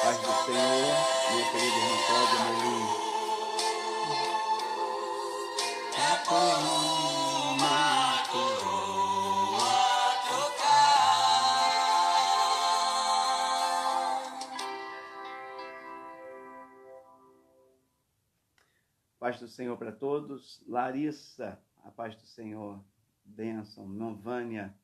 Paz do Senhor, minha querida irmã Cláudia Melim. É como uma coroa Paz do Senhor para todos. Larissa, a paz do Senhor. Bênção. Vânia,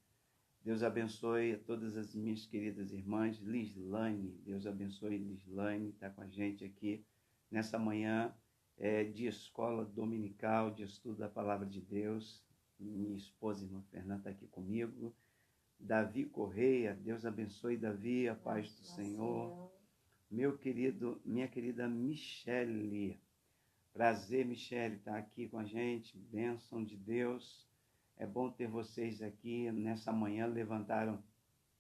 Deus abençoe a todas as minhas queridas irmãs. Lislane, Deus abençoe Lislane, está com a gente aqui nessa manhã de escola dominical, de estudo da Palavra de Deus. Minha esposa, irmã Fernanda, está aqui comigo. Davi Correia, Deus abençoe Davi, a paz do Senhor. Minha querida Michele, prazer, Michele, estar aqui com a gente, bênção de Deus. É bom ter vocês aqui nessa manhã, levantaram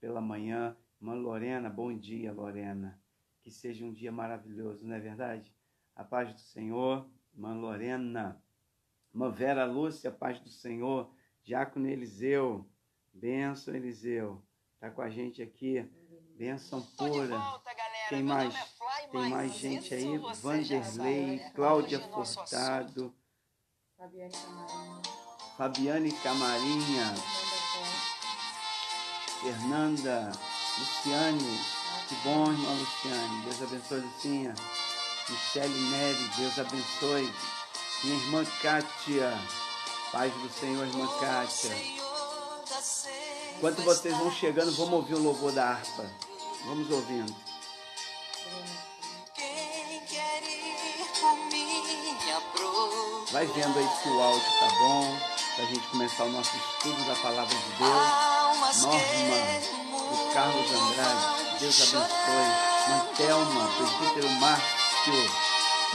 pela manhã. Irmã Lorena, bom dia, Lorena. Que seja um dia maravilhoso, não é verdade? A paz do Senhor, irmã Lorena. Irmã Vera Lúcia, a paz do Senhor. Diácono Eliseu, bênção Eliseu. Está com a gente aqui, bênção pura. Quem mais? Tem mais gente aí? Vanderlei, Cláudia Furtado. Fabiane Camarinha, Fernanda, Luciane, que bom, irmã Luciane, Deus abençoe, Lucinha. Michele Nery, Deus abençoe. Minha irmã Kátia, paz do Senhor, irmã Kátia. Enquanto vocês vão chegando, vamos ouvir o louvor da harpa. Vamos ouvindo. Vai vendo aí se o áudio tá bom, para a gente começar o nosso estudo da Palavra de Deus. Norma, do Carlos Andrade, Deus abençoe. Mantelma, presbítero Márcio,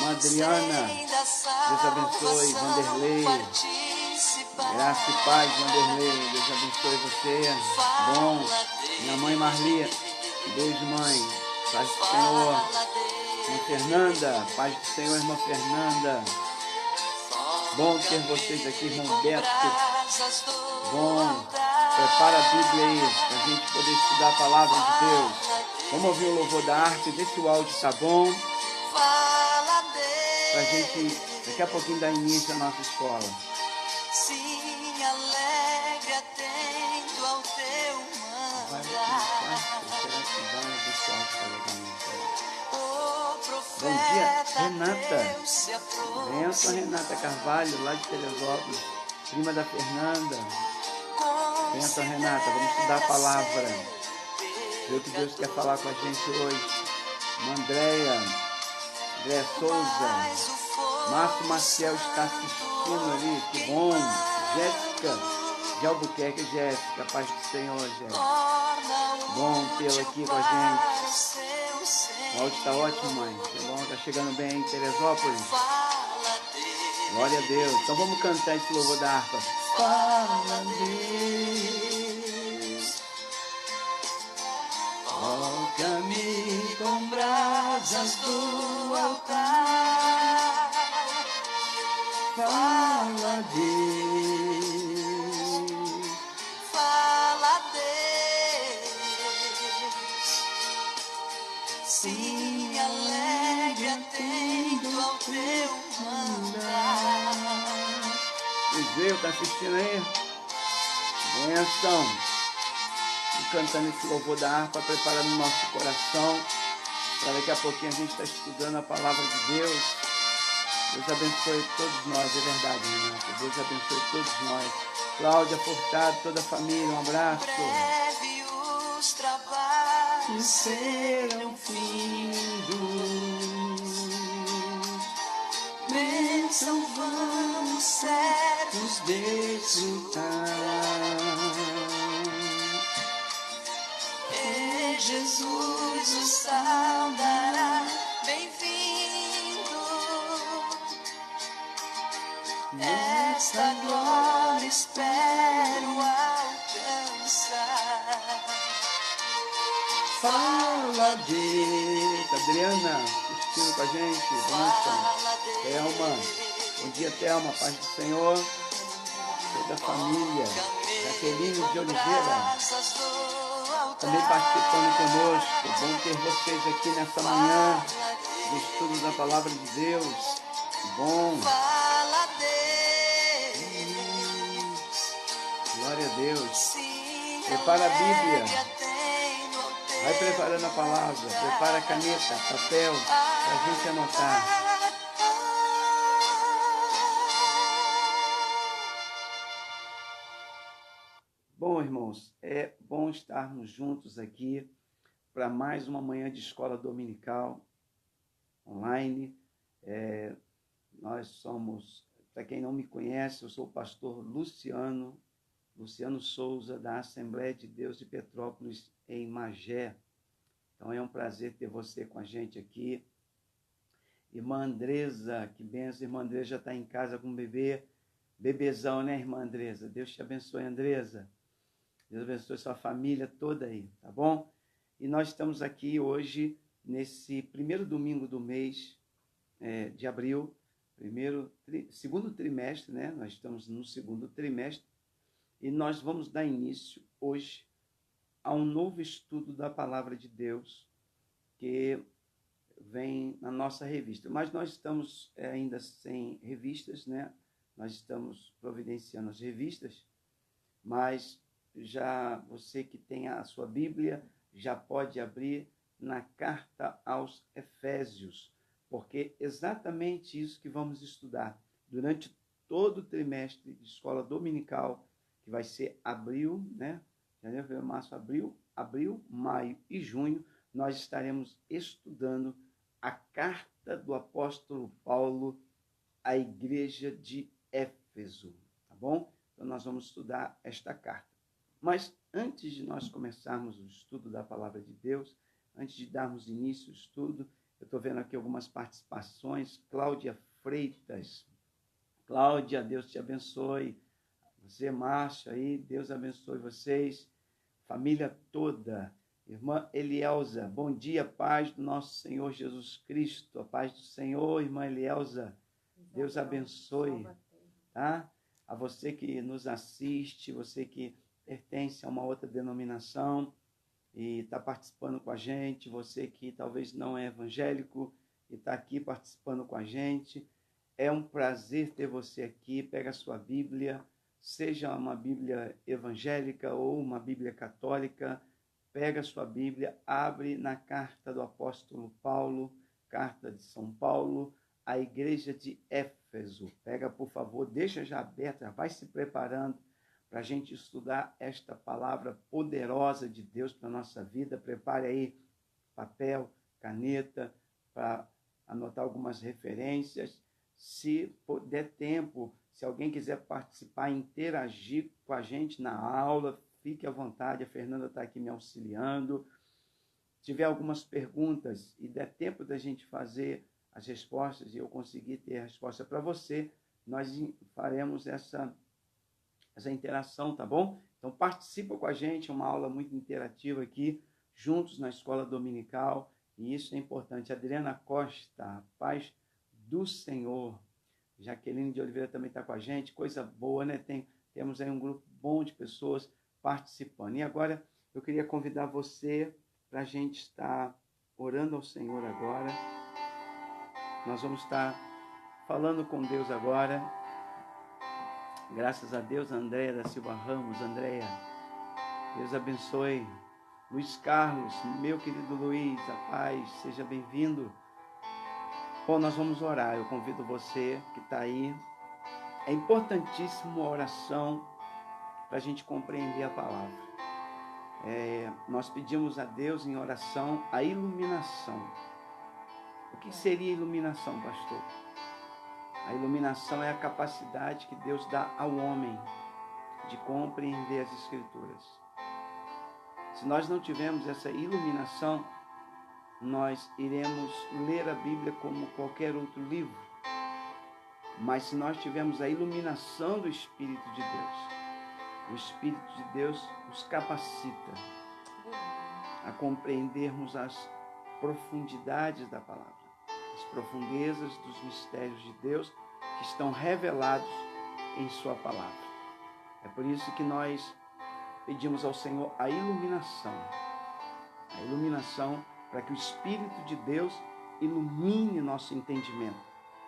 Adriana, Deus abençoe. Vanderlei, graça e paz, Vanderlei, Deus abençoe você. Bom, minha mãe Marli, beijo mãe, paz do Senhor. Irmã Fernanda, paz do Senhor, irmã Fernanda. Bom ter vocês aqui, irmão Beto. Bom, prepara a Bíblia aí, para a gente poder estudar a Palavra de Deus. Vamos ouvir o louvor da arte, ver se o áudio está bom. Para a gente, daqui a pouquinho, dar início à nossa escola. Sim, alegre, atento ao teu mandar. Bom dia, Renata. Benção, Renata Carvalho, lá de Teresópolis, prima da Fernanda. Benção, Renata, vamos estudar a palavra. Ver o que Deus quer falar com a gente hoje. Andréia Souza, Márcio Maciel está assistindo ali, que bom. Jéssica de Albuquerque, Jéssica, paz do Senhor, Jéssica. Bom tê-la aqui com a gente. O áudio está ótimo, mãe. Que bom, está chegando bem em Teresópolis. Glória a Deus. Então vamos cantar esse louvor da harpa. Fala, Deus. Toca-me com brasas do altar. Fala, Deus. Fala, Deus. Sim, alegre, atento ao teu mandar. Eliseu, está assistindo aí? Benção. E cantando esse louvor da harpa, preparando o nosso coração. Para daqui a pouquinho a gente está estudando a palavra de Deus. Deus abençoe todos nós, é verdade, Renata. Deus abençoe todos nós. Cláudia Furtado, toda a família, um abraço. Breve os trabalhos Serão findos. desfrutar. E Jesus o saudará, bem-vindo. Esta glória espero alcançar. Fala Deus. Adriana, assistindo com a gente. Benção. Thelma. Bom dia, Thelma. Paz do Senhor. Toda a família. Jaqueline de Oliveira. Também participando conosco. Bom ter vocês aqui nessa manhã do estudo da Palavra de Deus. Bom. Glória a Deus. Prepara a Bíblia. Vai preparando a palavra. Prepara a caneta, papel, para a gente anotar. Bom, irmãos, é bom estarmos juntos aqui para mais uma manhã de escola dominical online. Nós somos, para quem não me conhece, eu sou o pastor Luciano Souza, da Assembleia de Deus de Petrópolis, em Magé. Então é um prazer ter você com a gente aqui. Irmã Andresa, que benção, irmã Andresa já está em casa com o bebezão, né, irmã Andresa? Deus te abençoe, Andresa. Deus abençoe sua família toda aí, tá bom? E nós estamos aqui hoje, nesse primeiro domingo do mês de abril, segundo trimestre, né? Nós estamos no segundo trimestre e nós vamos dar início hoje a um novo estudo da Palavra de Deus que vem na nossa revista. Mas nós estamos ainda sem revistas, né? Nós estamos providenciando as revistas, mas já você que tem a sua Bíblia já pode abrir na carta aos Efésios, porque é exatamente isso que vamos estudar durante todo o trimestre de escola dominical, que vai ser abril, né? Janeiro, fevereiro, março, abril, maio e junho, nós estaremos estudando a carta do apóstolo Paulo à igreja de Éfeso, tá bom? Então nós vamos estudar esta carta. Mas antes de nós começarmos o estudo da Palavra de Deus, antes de darmos início ao estudo, eu estou vendo aqui algumas participações. Cláudia Freitas. Cláudia, Deus te abençoe. Você, Márcio, aí, Deus abençoe vocês. Família toda. Irmã Elielza, bom dia, paz do nosso Senhor Jesus Cristo. A paz do Senhor, irmã Elielza. Deus abençoe. Tá? A você que nos assiste, você que pertence a uma outra denominação e está participando com a gente, você que talvez não é evangélico e está aqui participando com a gente, é um prazer ter você aqui. Pega a sua Bíblia, seja uma Bíblia evangélica ou uma Bíblia católica, pega a sua Bíblia, abre na carta do apóstolo Paulo, carta de São Paulo, à igreja de Éfeso. Pega, por favor, deixa já aberta, vai se preparando para a gente estudar esta palavra poderosa de Deus para a nossa vida. Prepare aí papel, caneta, para anotar algumas referências. Se der tempo, se alguém quiser participar, interagir com a gente na aula, fique à vontade, a Fernanda está aqui me auxiliando. Se tiver algumas perguntas e der tempo da gente fazer as respostas e eu conseguir ter a resposta para você, nós faremos essa interação, tá bom? Então participa com a gente, é uma aula muito interativa aqui, juntos na escola dominical, e isso é importante. Adriana Costa, a paz do Senhor. Jaqueline de Oliveira também está com a gente, coisa boa, né? Temos aí um grupo bom de pessoas participando. E agora eu queria convidar você para a gente estar orando ao Senhor agora. Nós vamos estar falando com Deus agora. Graças a Deus, Andréia da Silva Ramos. Andréia, Deus abençoe. Luiz Carlos, meu querido Luiz, a paz, seja bem-vindo. Bom, nós vamos orar. Eu convido você que está aí. É importantíssimo a oração para a gente compreender a palavra. Nós pedimos a Deus em oração a iluminação. O que seria iluminação, pastor? A iluminação é a capacidade que Deus dá ao homem de compreender as Escrituras. Se nós não tivermos essa iluminação, nós iremos ler a Bíblia como qualquer outro livro. Mas se nós tivermos a iluminação do Espírito de Deus, o Espírito de Deus nos capacita a compreendermos as profundidades da palavra, as profundezas dos mistérios de Deus que estão revelados em sua palavra. É por isso que nós pedimos ao Senhor a iluminação para que o Espírito de Deus ilumine nosso entendimento,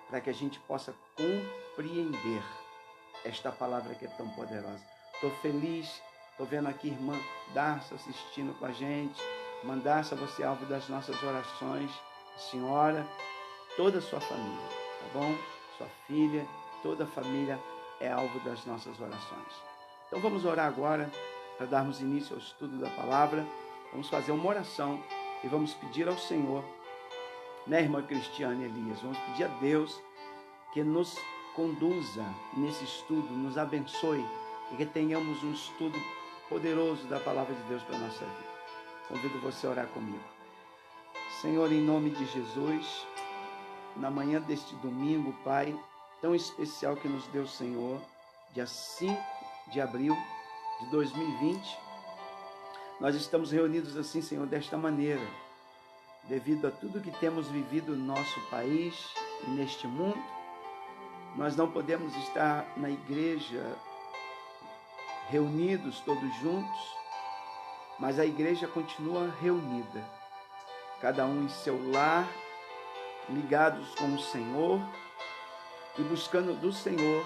para que a gente possa compreender esta palavra que é tão poderosa. Estou feliz, estou vendo aqui a irmã Darça assistindo com a gente. Irmã Darça, você é alvo das nossas orações. A senhora, toda a sua família, tá bom? Sua filha, toda a família é alvo das nossas orações. Então vamos orar agora para darmos início ao estudo da palavra. Vamos fazer uma oração e vamos pedir ao Senhor, né, irmã Cristiane Elias? Vamos pedir a Deus que nos conduza nesse estudo, nos abençoe e que tenhamos um estudo poderoso da palavra de Deus para a nossa vida. Convido você a orar comigo. Senhor, em nome de Jesus, na manhã deste domingo, Pai, tão especial que nos deu o Senhor, dia 5 de abril de 2020, nós estamos reunidos assim, Senhor, desta maneira, devido a tudo que temos vivido no nosso país e neste mundo. Nós não podemos estar na igreja reunidos todos juntos, mas a igreja continua reunida, cada um em seu lar, ligados com o Senhor e buscando do Senhor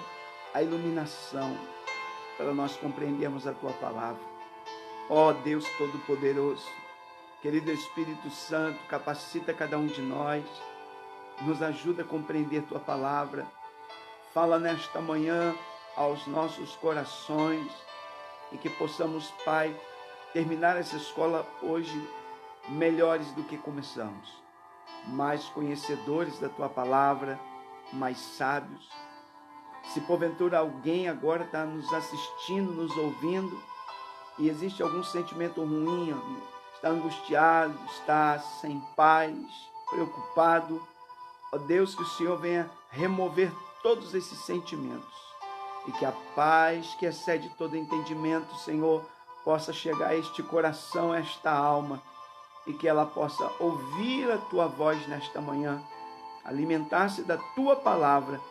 a iluminação para nós compreendermos a Tua palavra. Ó Deus Todo-Poderoso, querido Espírito Santo, capacita cada um de nós, nos ajuda a compreender Tua palavra. Fala nesta manhã aos nossos corações e que possamos, Pai, terminar essa escola hoje melhores do que começamos, mais conhecedores da Tua palavra, mais sábios. Se porventura alguém agora está nos assistindo, nos ouvindo, e existe algum sentimento ruim, está angustiado, está sem paz, preocupado, ó Deus, que o Senhor venha remover todos esses sentimentos e que a paz que excede todo entendimento, Senhor, possa chegar a este coração, a esta alma, e que ela possa ouvir a Tua voz nesta manhã, alimentar-se da Tua palavra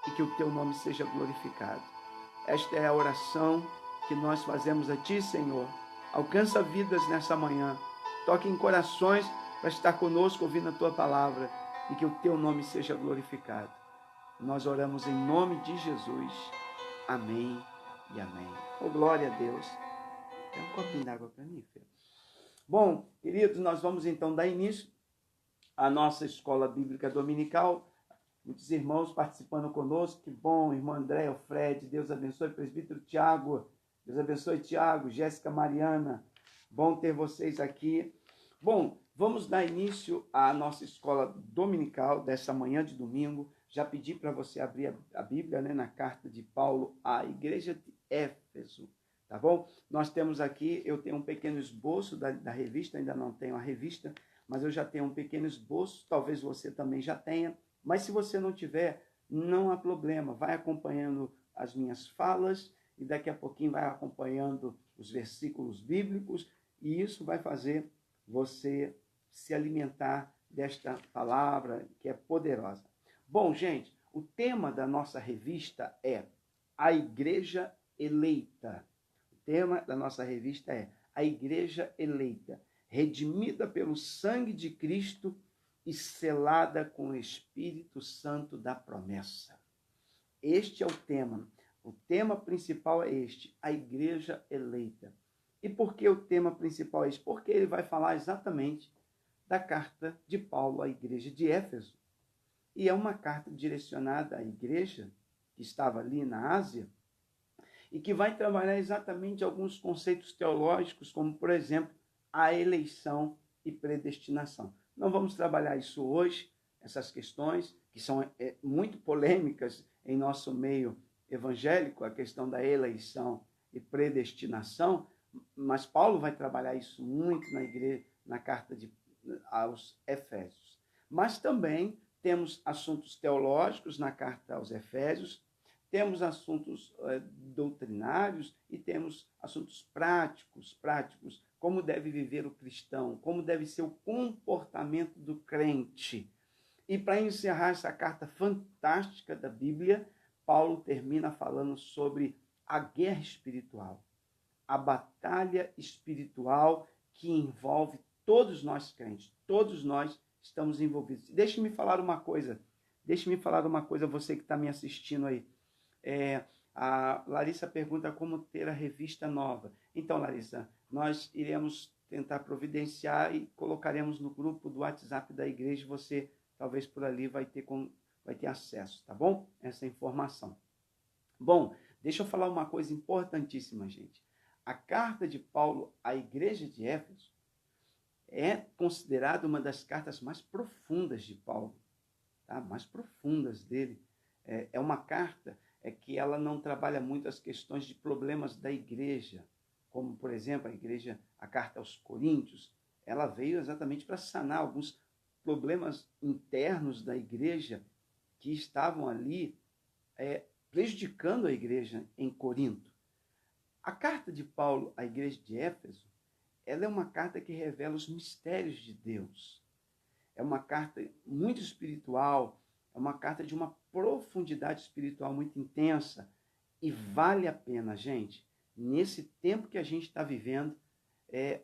e que o Teu nome seja glorificado. Esta é a oração que nós fazemos a Ti, Senhor. Alcança vidas nessa manhã, toque em corações para estar conosco ouvindo a Tua palavra e que o Teu nome seja glorificado. Nós oramos em nome de Jesus. Amém e amém. Oh, glória a Deus. Dá um copinho d'água para mim, filho. Bom, queridos, nós vamos então dar início à nossa escola bíblica dominical. Muitos irmãos participando conosco. Que bom, irmão André, o Fred. Deus abençoe, presbítero Tiago. Deus abençoe, Tiago, Jéssica, Mariana. Bom ter vocês aqui. Bom, vamos dar início à nossa escola dominical dessa manhã de domingo. Já pedi para você abrir a Bíblia, né, na carta de Paulo à igreja de Éfeso, tá bom? Nós temos aqui, eu tenho um pequeno esboço da revista, ainda não tenho a revista, mas eu já tenho um pequeno esboço, talvez você também já tenha, mas se você não tiver, não há problema, vai acompanhando as minhas falas e daqui a pouquinho vai acompanhando os versículos bíblicos e isso vai fazer você se alimentar desta palavra que é poderosa. Bom, gente, o tema da nossa revista é a Igreja Eleita. O tema da nossa revista é a Igreja Eleita, redimida pelo sangue de Cristo e selada com o Espírito Santo da promessa. Este é o tema. O tema principal é este, a Igreja Eleita. E por que o tema principal é este? Porque ele vai falar exatamente da carta de Paulo à igreja de Éfeso. E é uma carta direcionada à igreja que estava ali na Ásia e que vai trabalhar exatamente alguns conceitos teológicos, como, por exemplo, a eleição e predestinação. Não vamos trabalhar isso hoje, essas questões, que são muito polêmicas em nosso meio evangélico, a questão da eleição e predestinação, mas Paulo vai trabalhar isso muito na igreja, na carta aos Efésios. Mas também temos assuntos teológicos na carta aos Efésios, temos assuntos doutrinários e temos assuntos práticos, como deve viver o cristão, como deve ser o comportamento do crente. E para encerrar essa carta fantástica da Bíblia, Paulo termina falando sobre a guerra espiritual, a batalha espiritual que envolve todos nós crentes, todos nós estamos envolvidos. Deixe-me falar uma coisa, você que está me assistindo aí. A Larissa pergunta como ter a revista nova. Então, Larissa, nós iremos tentar providenciar e colocaremos no grupo do WhatsApp da igreja, você talvez por ali vai ter acesso, tá bom? Essa informação. Bom, deixa eu falar uma coisa importantíssima, gente. A carta de Paulo à igreja de Éfeso é considerada uma das cartas mais profundas de Paulo, tá? Mais profundas dele. É uma carta que ela não trabalha muito as questões de problemas da igreja, como, por exemplo, a carta aos Coríntios, ela veio exatamente para sanar alguns problemas internos da igreja que estavam ali prejudicando a igreja em Corinto. A carta de Paulo à igreja de Éfeso, ela é uma carta que revela os mistérios de Deus. É uma carta muito espiritual, é uma carta de uma profundidade espiritual muito intensa. E vale a pena, gente, nesse tempo que a gente está vivendo,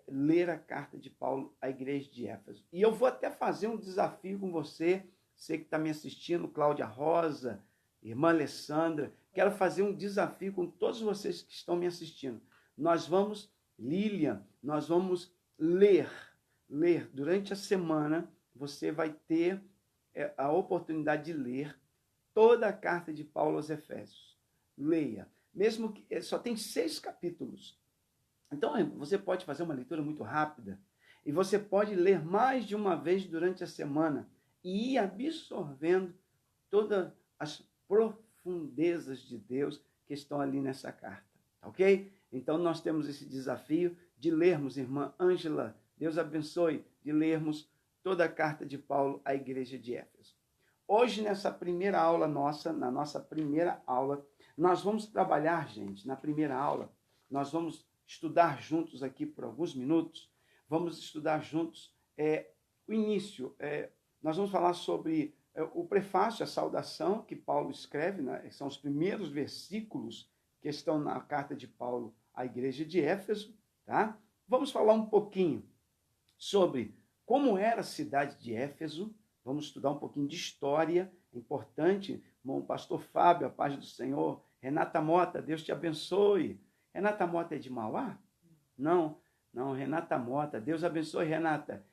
ler a carta de Paulo à igreja de Éfeso. E eu vou até fazer um desafio com você que está me assistindo, Cláudia Rosa, irmã Alessandra, quero fazer um desafio com todos vocês que estão me assistindo. Lilian, nós vamos ler durante a semana, você vai ter a oportunidade de ler toda a carta de Paulo aos Efésios. Leia, mesmo que só tem 6 capítulos. Então, você pode fazer uma leitura muito rápida e você pode ler mais de uma vez durante a semana e ir absorvendo todas as profundezas de Deus que estão ali nessa carta, ok? Então, nós temos esse desafio de lermos, irmã Ângela, Deus abençoe, de lermos toda a carta de Paulo à igreja de Éfeso. Hoje, nessa primeira aula nossa, na nossa primeira aula, nós vamos trabalhar, gente, na primeira aula, nós vamos estudar juntos aqui por alguns minutos, vamos estudar juntos o início, nós vamos falar sobre o prefácio, a saudação que Paulo escreve, né? São os primeiros versículos que estão na carta de Paulo à igreja de Éfeso, tá? Vamos falar um pouquinho sobre como era a cidade de Éfeso, vamos estudar um pouquinho de história, importante, irmão pastor Fábio, a paz do Senhor, Renata Mota, Deus te abençoe. Renata Mota é de Mauá? Não, Renata Mota, Deus abençoe, Renata.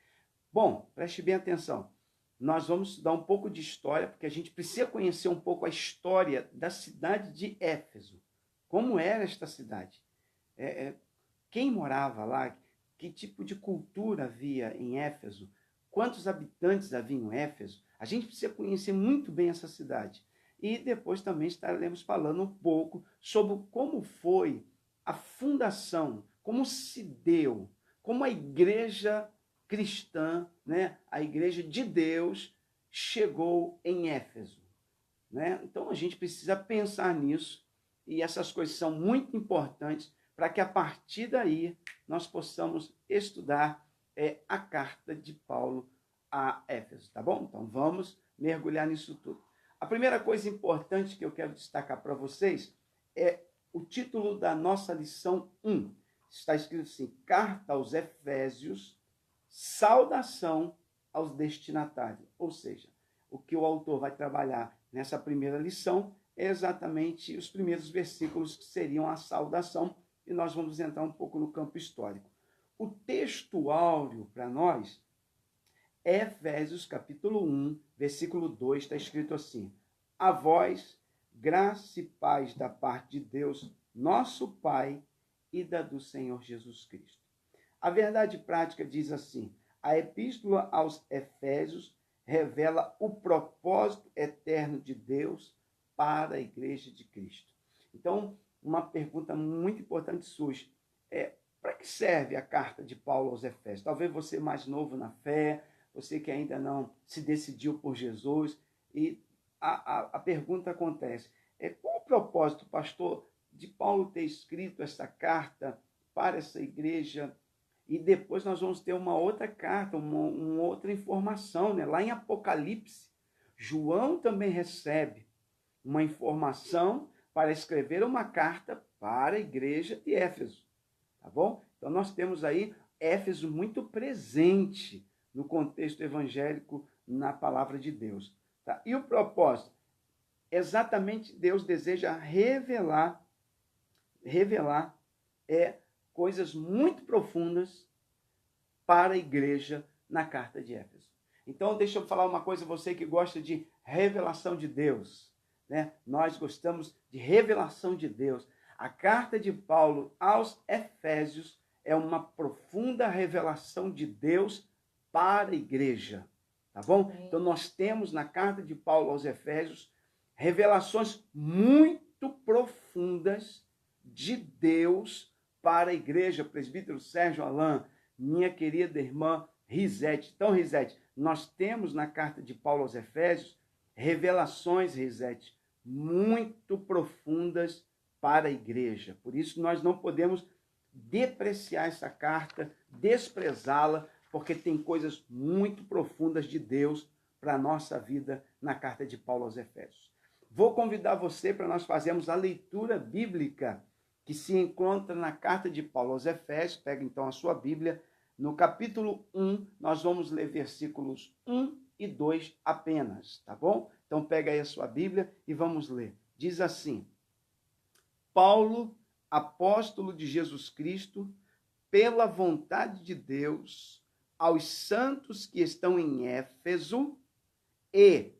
Bom, preste bem atenção, nós vamos estudar um pouco de história, porque a gente precisa conhecer um pouco a história da cidade de Éfeso. Como era esta cidade? Quem morava lá? Que tipo de cultura havia em Éfeso? Quantos habitantes havia em Éfeso? A gente precisa conhecer muito bem essa cidade. E depois também estaremos falando um pouco sobre como foi a fundação, como se deu, como a igreja cristã, né, a igreja de Deus, chegou em Éfeso. Né? Então a gente precisa pensar nisso, e essas coisas são muito importantes para que a partir daí nós possamos estudar a carta de Paulo a Éfeso, tá bom? Então vamos mergulhar nisso tudo. A primeira coisa importante que eu quero destacar para vocês é o título da nossa lição 1. Está escrito assim: Carta aos Efésios, saudação aos destinatários. Ou seja, o que o autor vai trabalhar nessa primeira lição é exatamente os primeiros versículos que seriam a saudação, e nós vamos entrar um pouco no campo histórico. O texto áureo para nós é Efésios capítulo 1, versículo 2, está escrito assim: A vós, graça e paz da parte de Deus, nosso Pai, e da do Senhor Jesus Cristo. A verdade prática diz assim: a epístola aos Efésios revela o propósito eterno de Deus para a igreja de Cristo. Então, uma pergunta muito importante surge. Para que serve a carta de Paulo aos Efésios? Talvez você mais novo na fé, você que ainda não se decidiu por Jesus, e a pergunta acontece, qual o propósito, pastor, de Paulo ter escrito essa carta para essa igreja? E depois nós vamos ter uma outra carta, uma outra informação, né? Lá em Apocalipse, João também recebe uma informação para escrever uma carta para a igreja de Éfeso, tá bom? Então nós temos aí Éfeso muito presente no contexto evangélico, na palavra de Deus, tá? E o propósito? Exatamente, Deus deseja revelar coisas muito profundas para a igreja na carta de Éfeso. Então, deixa eu falar uma coisa, você que gosta de revelação de Deus, né? Nós gostamos de revelação de Deus. A carta de Paulo aos Efésios é uma profunda revelação de Deus para a igreja, tá bom? Então, nós temos na carta de Paulo aos Efésios revelações muito profundas de Deus para a igreja. Presbítero Sérgio Alain, minha querida irmã Risete. Então, Risete, nós temos na carta de Paulo aos Efésios revelações, Risete, muito profundas para a igreja. Por isso, nós não podemos depreciar essa carta, desprezá-la, porque tem coisas muito profundas de Deus para a nossa vida na carta de Paulo aos Efésios. Vou convidar você para nós fazermos a leitura bíblica que se encontra na carta de Paulo aos Efésios. Pega então a sua Bíblia. No capítulo 1, nós vamos ler versículos 1 e 2 apenas, tá bom? Então pega aí a sua Bíblia e vamos ler. Diz assim: Paulo, apóstolo de Jesus Cristo, pela vontade de Deus, aos santos que estão em Éfeso e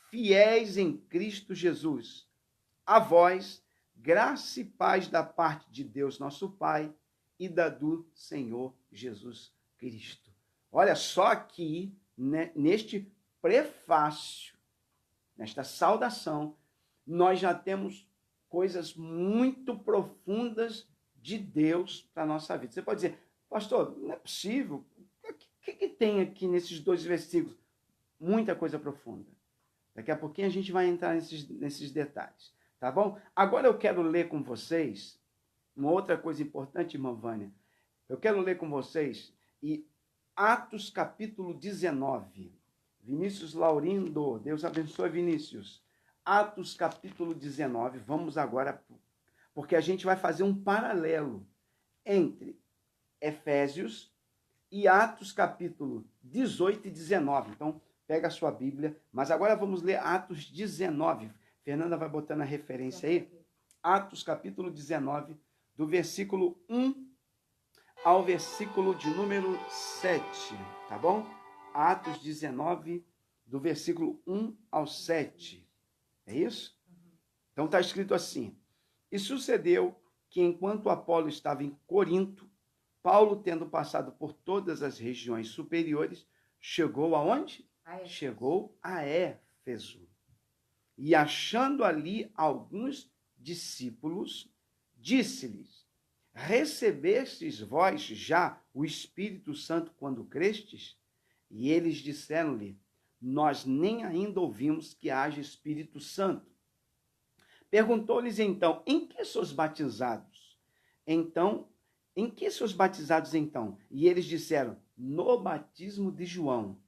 fiéis em Cristo Jesus, a vós, graça e paz da parte de Deus nosso Pai e da do Senhor Jesus Cristo. Olha só aqui, né, neste prefácio, nesta saudação, nós já temos coisas muito profundas de Deus para a nossa vida. Você pode dizer, pastor, não é possível. O que tem aqui nesses 2 versículos? Muita coisa profunda. Daqui a pouquinho a gente vai entrar nesses detalhes, tá bom? Agora eu quero ler com vocês uma outra coisa importante, irmã Vânia. Eu quero ler com vocês Atos capítulo 19. Vinícius Laurindo, Deus abençoe Vinícius. Atos capítulo 19, vamos agora, porque a gente vai fazer um paralelo entre Efésios e Atos capítulo 18 e 19. Então, pega a sua Bíblia, mas agora vamos ler Atos 19. Fernanda vai botando a referência aí. Atos capítulo 19, do versículo 1 ao versículo de número 7, tá bom? Atos 19, do versículo 1 ao 7. É isso? Então está escrito assim: E sucedeu que enquanto Apolo estava em Corinto, Paulo, tendo passado por todas as regiões superiores, chegou aonde? Chegou a Éfeso. E achando ali alguns discípulos, disse-lhes: Recebestes vós já o Espírito Santo quando crestes? E eles disseram-lhe: Nós nem ainda ouvimos que haja Espírito Santo. Perguntou-lhes então: Em que sois batizados? Em que sois batizados então? E eles disseram: No batismo de João.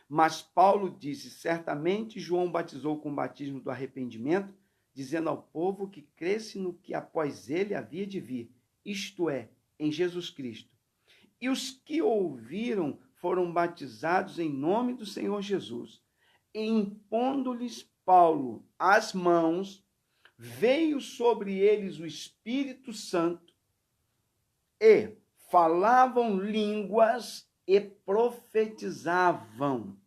Mas Paulo disse: Certamente João batizou com o batismo do arrependimento, dizendo ao povo que cresce no que após ele havia de vir, isto é, em Jesus Cristo. E os que ouviram foram batizados em nome do Senhor Jesus. E impondo-lhes Paulo as mãos, veio sobre eles o Espírito Santo, e falavam línguas e profetizavam.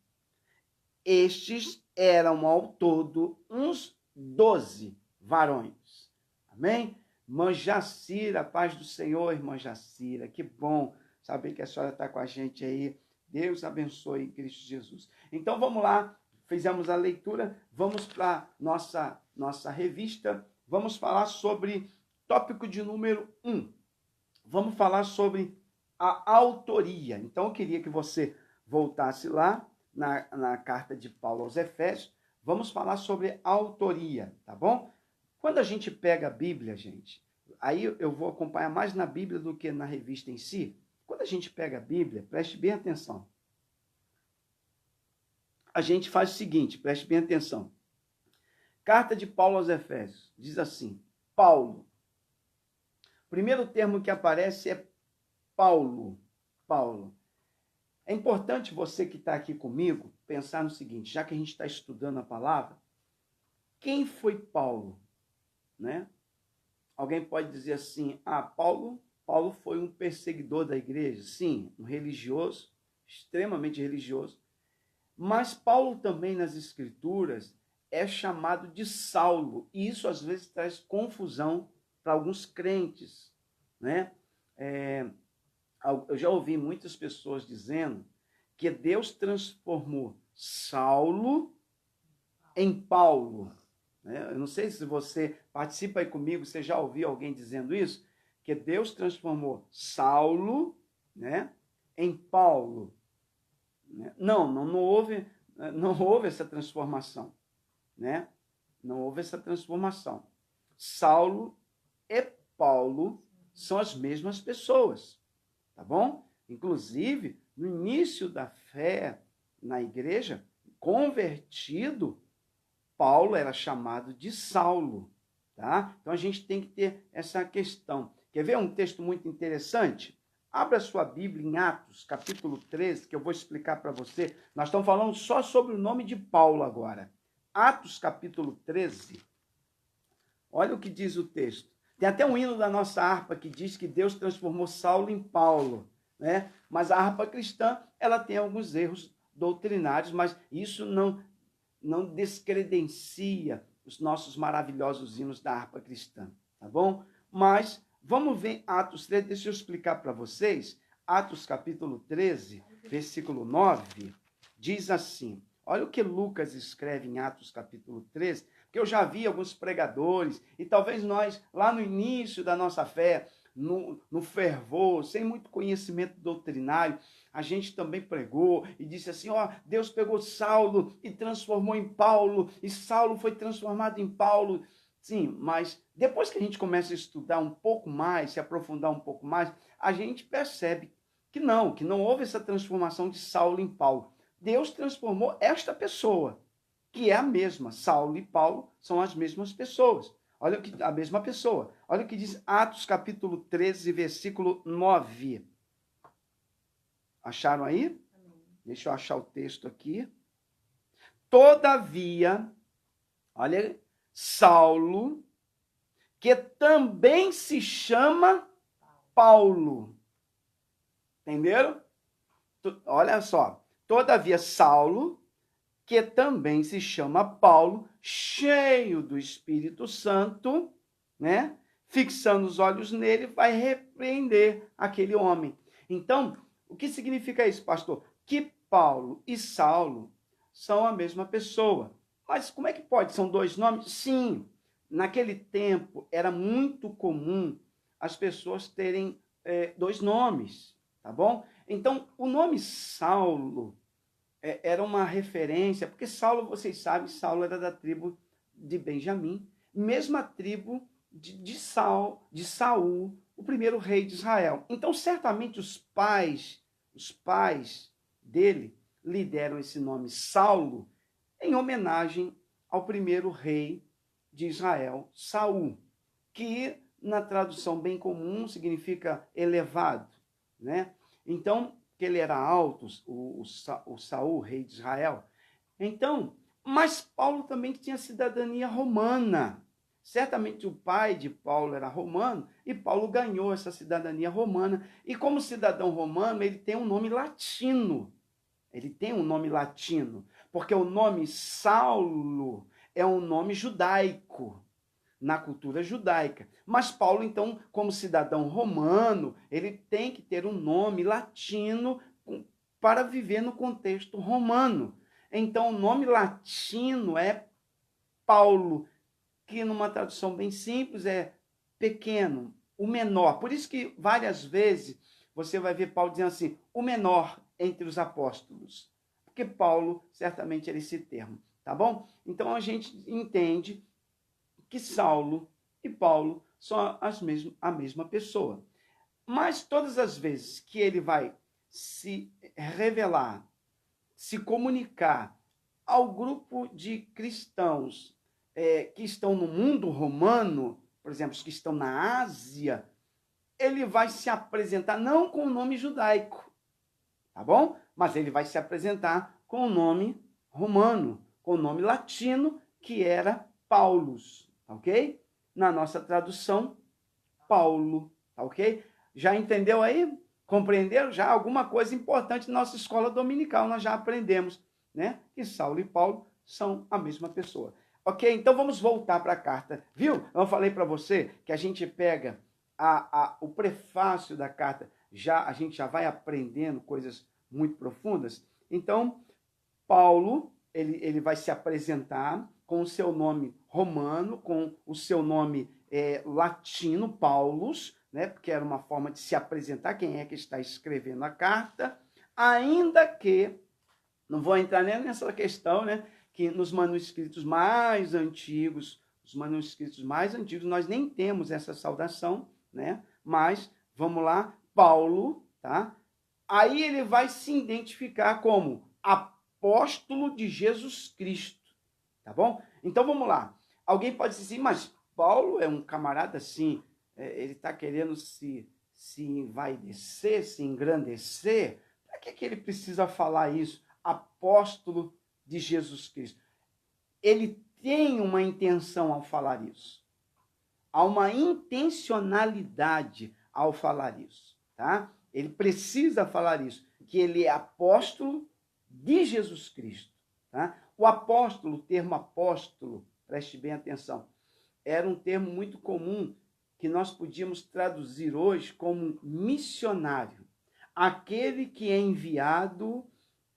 Estes eram ao todo uns 12 varões. Amém? Irmã Jacira, paz do Senhor, irmã Jacira. Que bom saber que a senhora está com a gente aí Deus abençoe em Cristo Jesus. Então vamos lá, fizemos a leitura, vamos para nossa revista, vamos falar sobre tópico de número 1. Vamos falar sobre a autoria. Então eu queria que você voltasse lá na carta de Paulo aos Efésios, vamos falar sobre autoria, tá bom? Quando a gente pega a Bíblia, gente, aí eu vou acompanhar mais na Bíblia do que na revista em si. Quando a gente pega a Bíblia, preste bem atenção. A gente faz o seguinte, preste bem atenção. Carta de Paulo aos Efésios, diz assim, Paulo. O primeiro termo que aparece é Paulo. Paulo. É importante você que está aqui comigo pensar no seguinte, já que a gente está estudando a palavra, quem foi Paulo? Né? Alguém pode dizer assim, Paulo foi um perseguidor da igreja. Sim, um religioso, extremamente religioso. Mas Paulo também nas escrituras é chamado de Saulo. E isso às vezes traz confusão para alguns crentes. Né? Eu já ouvi muitas pessoas dizendo que Deus transformou Saulo em Paulo. Eu não sei se você participa aí comigo, você já ouviu alguém dizendo isso? Que Deus transformou Saulo, né, em Paulo. Não houve essa transformação. Né? Não houve essa transformação. Saulo e Paulo são as mesmas pessoas. Tá bom? Inclusive, no início da fé na igreja, convertido, Paulo era chamado de Saulo, tá? Então a gente tem que ter essa questão. Quer ver um texto muito interessante? Abra sua Bíblia em Atos, capítulo 13, que eu vou explicar para você. Nós estamos falando só sobre o nome de Paulo agora. Atos, capítulo 13. Olha o que diz o texto. Tem até um hino da nossa harpa que diz que Deus transformou Saulo em Paulo, né? Mas a harpa cristã, ela tem alguns erros doutrinários, mas isso não descredencia os nossos maravilhosos hinos da harpa cristã, tá bom? Mas vamos ver Atos 13, deixa eu explicar para vocês. Atos capítulo 13, versículo 9, diz assim, olha o que Lucas escreve em Atos capítulo 13, porque eu já vi alguns pregadores, e talvez nós, lá no início da nossa fé, no fervor, sem muito conhecimento doutrinário, a gente também pregou e disse assim, Deus pegou Saulo e transformou em Paulo, e Saulo foi transformado em Paulo. Sim, mas depois que a gente começa a estudar um pouco mais, se aprofundar um pouco mais, a gente percebe que não houve essa transformação de Saulo em Paulo. Deus transformou esta pessoa, que é a mesma. Saulo e Paulo são as mesmas pessoas. Olha o que a mesma pessoa. Olha o que diz Atos capítulo 13, versículo 9. Acharam aí? Amém. Deixa eu achar o texto aqui. Todavia, olha, Saulo, que também se chama Paulo. Entenderam? Olha só. Todavia, Saulo, que também se chama Paulo, cheio do Espírito Santo, né? Fixando os olhos nele, vai repreender aquele homem. Então, o que significa isso, pastor? Que Paulo e Saulo são a mesma pessoa. Mas como é que pode? São dois nomes? Sim, naquele tempo era muito comum as pessoas terem dois nomes, tá bom? Então, o nome Saulo era uma referência, porque Saulo, vocês sabem, Saulo era da tribo de Benjamim, mesma tribo de Saul, o primeiro rei de Israel. Então, certamente os pais dele lhe deram esse nome Saulo em homenagem ao primeiro rei de Israel, Saul, que na tradução bem comum significa elevado, né? Então, que ele era alto, o Saul, rei de Israel. Então, mas Paulo também tinha cidadania romana. Certamente o pai de Paulo era romano e Paulo ganhou essa cidadania romana. E como cidadão romano, ele tem um nome latino. Ele tem um nome latino, porque o nome Saulo é um nome judaico, na cultura judaica. Mas Paulo, então, como cidadão romano, ele tem que ter um nome latino para viver no contexto romano. Então, o nome latino é Paulo, que numa tradução bem simples é pequeno, o menor. Por isso que várias vezes você vai ver Paulo dizendo assim, o menor entre os apóstolos. Porque Paulo certamente era esse termo, tá bom? Então a gente entende que Saulo e Paulo são a mesma pessoa. Mas todas as vezes que ele vai se revelar, se comunicar ao grupo de cristãos que estão no mundo romano, por exemplo, os que estão na Ásia, ele vai se apresentar não com o nome judaico, tá bom? Mas ele vai se apresentar com o nome romano, com o nome latino, que era Paulus, ok? Na nossa tradução, Paulo, tá ok? Já entendeu aí? Compreenderam? Já alguma coisa importante na nossa escola dominical, nós já aprendemos, né? Que Saulo e Paulo são a mesma pessoa. Ok? Então vamos voltar para a carta. Viu? Eu falei para você que a gente pega o prefácio da carta, a gente já vai aprendendo coisas muito profundas. Então, Paulo, ele vai se apresentar com o seu nome romano, com o seu nome latino, Paulus, né? Porque era uma forma de se apresentar quem é que está escrevendo a carta, ainda que, não vou entrar nem nessa questão, né? Que nos manuscritos mais antigos, nós nem temos essa saudação, né? Mas, vamos lá, Paulo, tá? Aí ele vai se identificar como apóstolo de Jesus Cristo, tá bom? Então, vamos lá. Alguém pode dizer, mas Paulo é um camarada assim, ele está querendo se envaidecer, se engrandecer. Para que ele precisa falar isso? Apóstolo de Jesus Cristo. Ele tem uma intenção ao falar isso. Há uma intencionalidade ao falar isso, tá? Ele precisa falar isso, que ele é apóstolo de Jesus Cristo, tá? O apóstolo, o termo apóstolo, preste bem atenção, era um termo muito comum que nós podíamos traduzir hoje como missionário, aquele que é enviado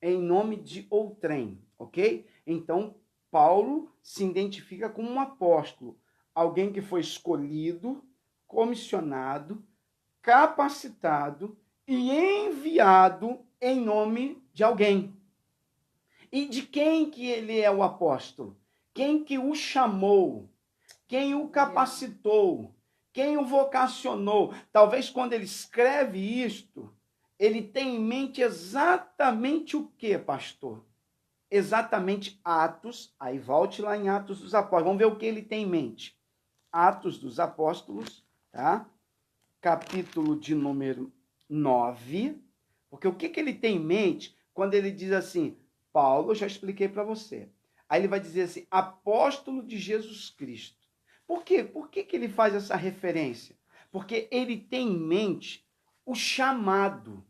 em nome de outrem, ok? Então, Paulo se identifica como um apóstolo, alguém que foi escolhido, comissionado, capacitado e enviado em nome de alguém. E de quem que ele é o apóstolo? Quem que o chamou? Quem o capacitou? Quem o vocacionou? Talvez quando ele escreve isto, ele tem em mente exatamente o que, pastor? Exatamente Atos, aí volte lá em Atos dos Apóstolos, vamos ver o que ele tem em mente. Atos dos Apóstolos, tá? Capítulo de número 9, porque o que ele tem em mente quando ele diz assim, Paulo, eu já expliquei para você. Aí ele vai dizer assim, apóstolo de Jesus Cristo. Por quê? Por que ele faz essa referência? Porque ele tem em mente o chamado,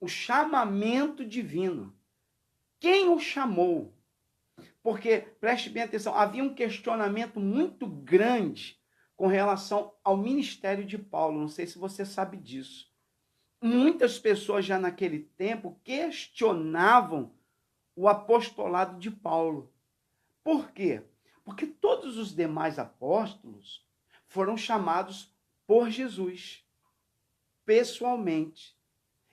o chamamento divino. Quem o chamou? Porque, preste bem atenção, havia um questionamento muito grande com relação ao ministério de Paulo. Não sei se você sabe disso. Muitas pessoas já naquele tempo questionavam o apostolado de Paulo. Por quê? Porque todos os demais apóstolos foram chamados por Jesus, pessoalmente.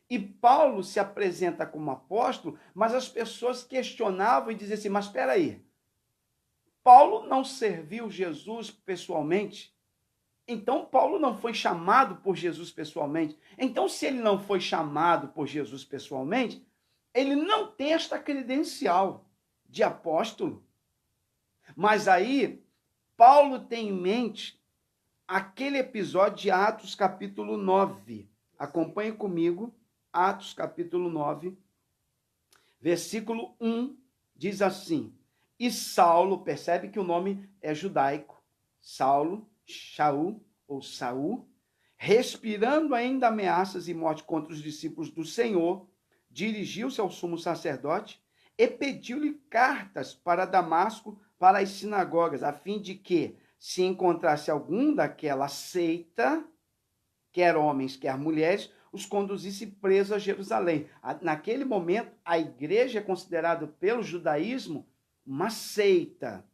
E Paulo se apresenta como apóstolo, mas as pessoas questionavam e diziam assim, mas espera aí, Paulo não serviu Jesus pessoalmente? Então Paulo não foi chamado por Jesus pessoalmente? Então se ele não foi chamado por Jesus pessoalmente, ele não tem esta credencial de apóstolo. Mas aí, Paulo tem em mente aquele episódio de Atos capítulo 9. Acompanhe comigo, Atos capítulo 9, versículo 1, diz assim, e Saulo, percebe que o nome é judaico, Saulo, Shaul ou Saul, respirando ainda ameaças e morte contra os discípulos do Senhor, dirigiu-se ao sumo sacerdote e pediu-lhe cartas para Damasco, para as sinagogas, a fim de que, se encontrasse algum daquela seita, quer homens, quer mulheres, os conduzisse presos a Jerusalém. Naquele momento, a igreja é considerada pelo judaísmo uma seita.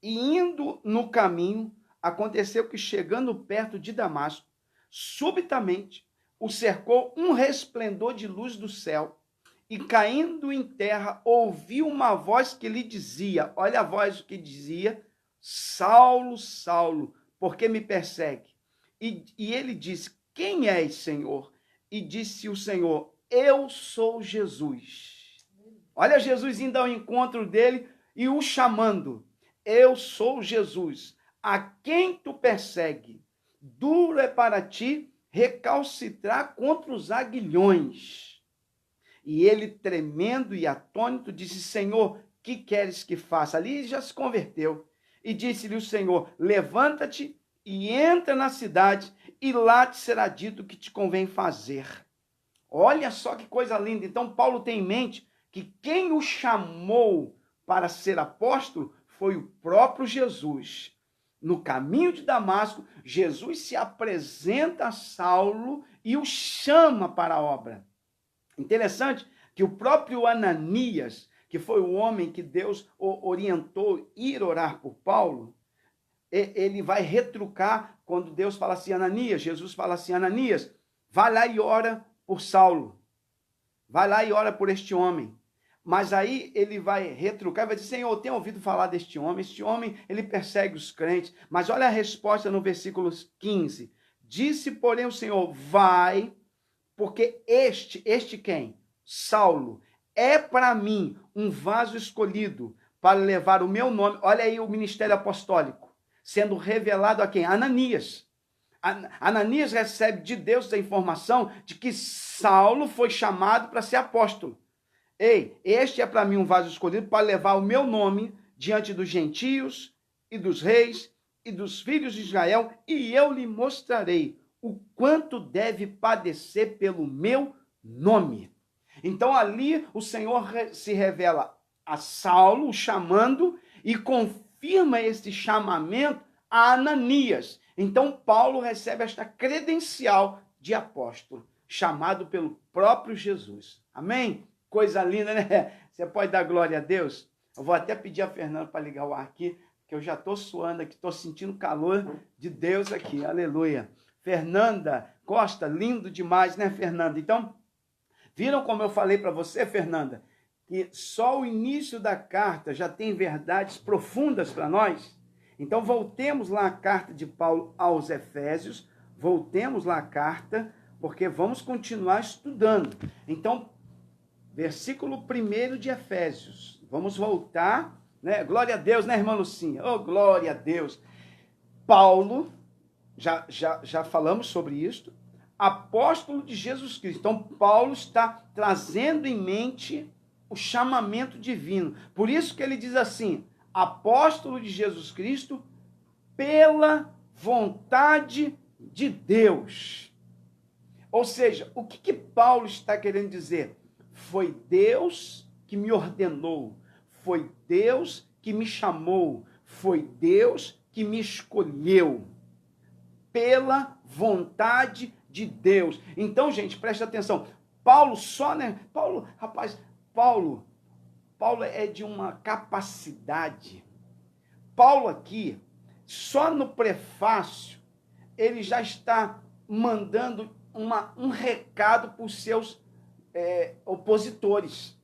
E indo no caminho, aconteceu que, chegando perto de Damasco, subitamente o cercou um resplendor de luz do céu, e caindo em terra, ouviu uma voz que lhe dizia, olha a voz que dizia, Saulo, Saulo, por que me persegue? E ele disse, quem és, Senhor? E disse o Senhor, eu sou Jesus. Olha Jesus indo ao encontro dele e o chamando, eu sou Jesus, a quem tu persegue? Duro é para ti recalcitrar contra os aguilhões. E ele, tremendo e atônito, disse, Senhor, que queres que faça? Ali já se converteu. E disse-lhe o Senhor, levanta-te e entra na cidade, e lá te será dito o que te convém fazer. Olha só que coisa linda. Então Paulo tem em mente que quem o chamou para ser apóstolo foi o próprio Jesus. No caminho de Damasco, Jesus se apresenta a Saulo e o chama para a obra. Interessante que o próprio Ananias, que foi o homem que Deus orientou a ir orar por Paulo, ele vai retrucar quando Deus fala assim, Ananias, Jesus fala assim, Ananias, vai lá e ora por Saulo. Vai lá e ora por este homem. Mas aí ele vai retrucar, vai dizer, Senhor, eu tenho ouvido falar deste homem, este homem, ele persegue os crentes. Mas olha a resposta no versículo 15. Disse, porém, o Senhor, vai, porque este quem? Saulo, é para mim um vaso escolhido para levar o meu nome. Olha aí o ministério apostólico, sendo revelado a quem? Ananias. Ananias recebe de Deus a informação de que Saulo foi chamado para ser apóstolo. Ei, este é para mim um vaso escolhido para levar o meu nome diante dos gentios e dos reis e dos filhos de Israel, e eu lhe mostrarei o quanto deve padecer pelo meu nome. Então ali o Senhor se revela a Saulo, chamando, e confirma esse chamamento a Ananias. Então Paulo recebe esta credencial de apóstolo, chamado pelo próprio Jesus. Amém? Coisa linda, né? Você pode dar glória a Deus? Eu vou até pedir a Fernanda para ligar o ar aqui, que eu já estou suando aqui, estou sentindo o calor de Deus aqui. Aleluia. Fernanda Costa, lindo demais, né, Fernanda? Então, viram como eu falei para você, Fernanda, que só o início da carta já tem verdades profundas para nós? Então, voltemos lá à carta de Paulo aos Efésios, voltemos lá à carta, porque vamos continuar estudando. Então, versículo 1 de Efésios. Vamos voltar, né? Glória a Deus, né, irmã Lucinha? Oh, glória a Deus. Paulo, já falamos sobre isso, apóstolo de Jesus Cristo. Então, Paulo está trazendo em mente o chamamento divino. Por isso que ele diz assim, apóstolo de Jesus Cristo, pela vontade de Deus. Ou seja, o que Paulo está querendo dizer? Foi Deus que me ordenou, foi Deus que me chamou, foi Deus que me escolheu, pela vontade de Deus. Então, gente, preste atenção, Paulo Paulo é de uma capacidade. Paulo aqui, só no prefácio, ele já está mandando um recado para os seus opositores.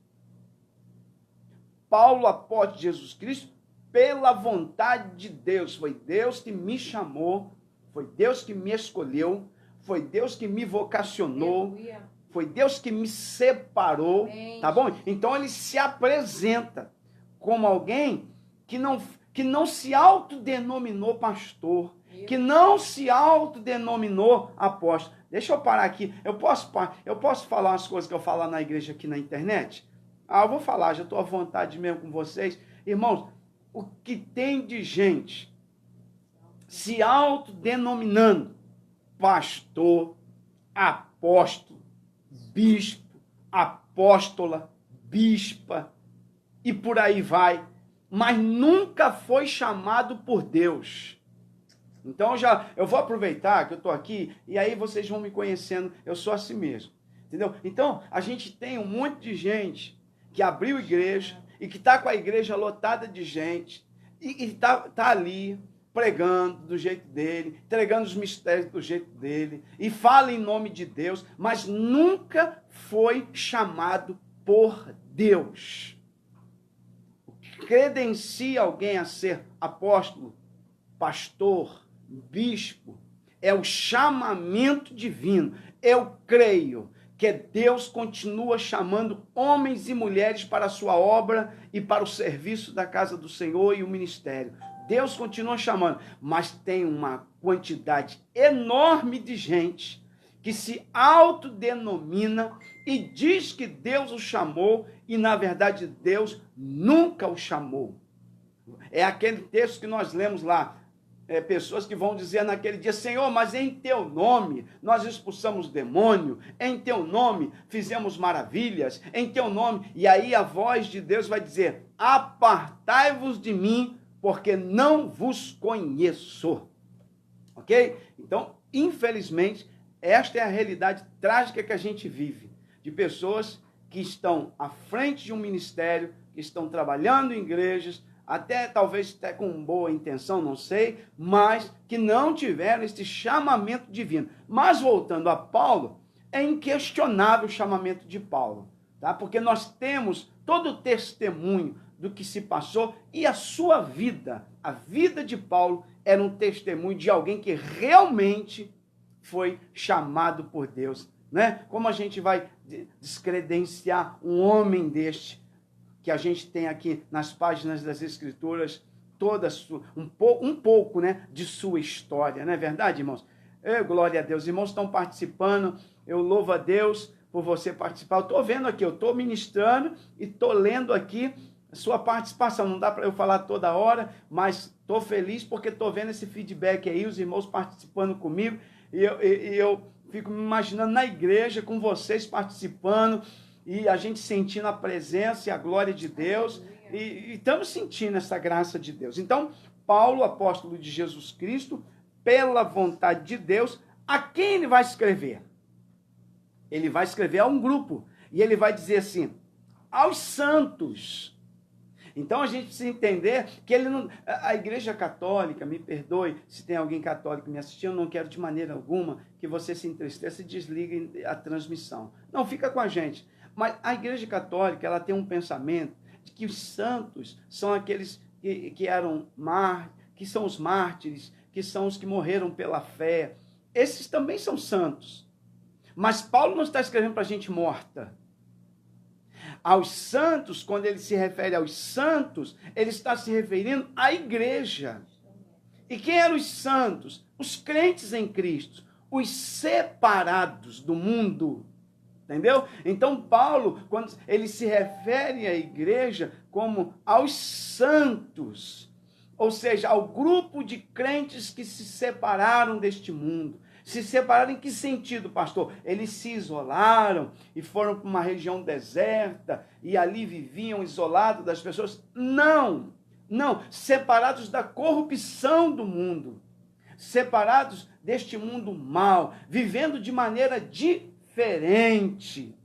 Paulo, apóstolo de Jesus Cristo, pela vontade de Deus. Foi Deus que me chamou, foi Deus que me escolheu, foi Deus que me vocacionou, foi Deus que me separou, tá bom? Então ele se apresenta como alguém que não se autodenominou pastor, que não se autodenominou apóstolo. Deixa eu parar aqui. Eu posso falar umas coisas que eu falo na igreja aqui na internet? Eu vou falar, já estou à vontade mesmo com vocês. Irmãos, o que tem de gente se autodenominando pastor, apóstolo, bispo, apóstola, bispa, e por aí vai, mas nunca foi chamado por Deus. Então eu vou aproveitar que eu estou aqui e aí vocês vão me conhecendo, eu sou assim mesmo. Entendeu? Então, a gente tem um monte de gente que abriu igreja e que está com a igreja lotada de gente e está ali pregando do jeito dele, entregando os mistérios do jeito dele e fala em nome de Deus, mas nunca foi chamado por Deus. O que credencia alguém a ser apóstolo, pastor, bispo, é o chamamento divino. Eu creio que Deus continua chamando homens e mulheres para a sua obra e para o serviço da casa do Senhor e o ministério. Deus continua chamando, mas tem uma quantidade enorme de gente que se autodenomina e diz que Deus o chamou e, na verdade, Deus nunca o chamou. É aquele texto que nós lemos lá, pessoas que vão dizer naquele dia, Senhor, mas em teu nome nós expulsamos demônio, em teu nome fizemos maravilhas, em teu nome, e aí a voz de Deus vai dizer, apartai-vos de mim, porque não vos conheço. Ok? Então, infelizmente, esta é a realidade trágica que a gente vive, de pessoas que estão à frente de um ministério, que estão trabalhando em igrejas, talvez com boa intenção, não sei, mas que não tiveram esse chamamento divino. Mas voltando a Paulo, é inquestionável o chamamento de Paulo, tá? Porque nós temos todo o testemunho do que se passou e a sua vida, a vida de Paulo, era um testemunho de alguém que realmente foi chamado por Deus, né? Como a gente vai descredenciar um homem deste, que a gente tem aqui nas páginas das Escrituras, um pouco, né, de sua história, não é verdade, irmãos? Glória a Deus. Irmãos estão participando, eu louvo a Deus por você participar. Eu estou vendo aqui, eu estou ministrando e estou lendo aqui a sua participação. Não dá para eu falar toda hora, mas estou feliz porque estou vendo esse feedback aí, os irmãos participando comigo, e eu fico me imaginando na igreja com vocês participando, e a gente sentindo a presença e a glória de Deus, e estamos sentindo essa graça de Deus. Então, Paulo, apóstolo de Jesus Cristo, pela vontade de Deus, a quem ele vai escrever? Ele vai escrever a um grupo, e ele vai dizer assim, aos santos. Então, a gente precisa entender que ele não... A Igreja Católica, me perdoe se tem alguém católico me assistindo, eu não quero de maneira alguma que você se entristeça e desligue a transmissão. Não, fica com a gente. Mas a Igreja Católica, ela tem um pensamento de que os santos são aqueles que são os mártires, que são os que morreram pela fé. Esses também são santos. Mas Paulo não está escrevendo para gente morta. Aos santos, quando ele se refere aos santos, ele está se referindo à igreja. E quem eram os santos? Os crentes em Cristo, os separados do mundo. Entendeu? Então, Paulo, quando ele se refere à igreja como aos santos, ou seja, ao grupo de crentes que se separaram deste mundo. Se separaram em que sentido, pastor? Eles se isolaram e foram para uma região deserta e ali viviam isolados das pessoas? Não, separados da corrupção do mundo, separados deste mundo mau, vivendo de maneira diferente,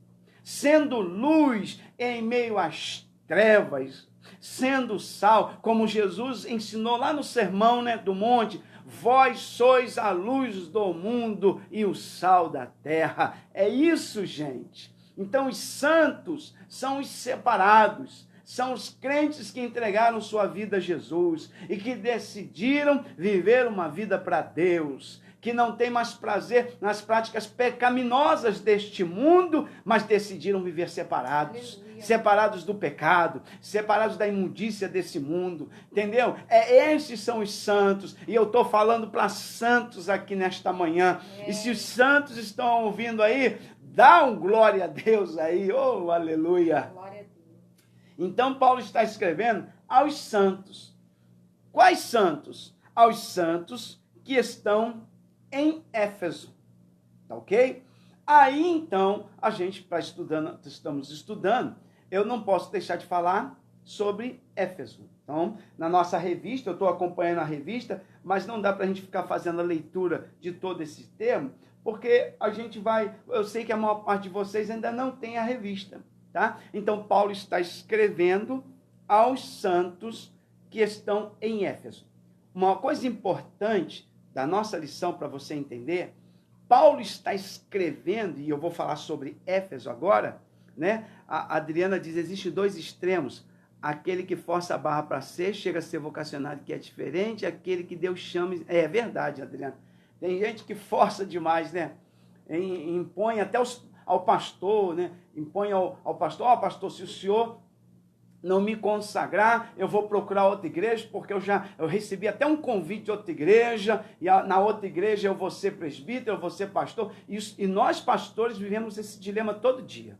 sendo luz em meio às trevas, sendo sal, como Jesus ensinou lá no Sermão, né, do Monte, vós sois a luz do mundo e o sal da terra. É isso, gente. Então, os santos são os separados, são os crentes que entregaram sua vida a Jesus e que decidiram viver uma vida para Deus, que não tem mais prazer nas práticas pecaminosas deste mundo, mas decidiram viver separados. Aleluia. Separados do pecado, separados da imundícia desse mundo, entendeu? Esses são os santos, e eu estou falando para santos aqui nesta manhã, e se os santos estão ouvindo aí, dá um glória a Deus aí, oh, aleluia. Glória a Deus. Então, Paulo está escrevendo aos santos. Quais santos? Aos santos que estão em Éfeso, tá ok? Aí, então, a gente estamos estudando, eu não posso deixar de falar sobre Éfeso. Então, na nossa revista, eu estou acompanhando a revista, mas não dá para a gente ficar fazendo a leitura de todo esse termo, porque a gente vai... Eu sei que a maior parte de vocês ainda não tem a revista, tá? Então, Paulo está escrevendo aos santos que estão em Éfeso. Uma coisa importante da nossa lição para você entender, Paulo está escrevendo, e eu vou falar sobre Éfeso agora, né? A Adriana diz, existem dois extremos, aquele que força a barra para ser, chega a ser vocacionado, que é diferente, aquele que Deus chama... É verdade, Adriana. Tem gente que força demais, né? Impõe até ao pastor, né? Impõe ao pastor, pastor, se o senhor não me consagrar, eu vou procurar outra igreja, porque eu recebi até um convite de outra igreja, e na outra igreja eu vou ser presbítero, eu vou ser pastor, e nós pastores vivemos esse dilema todo dia,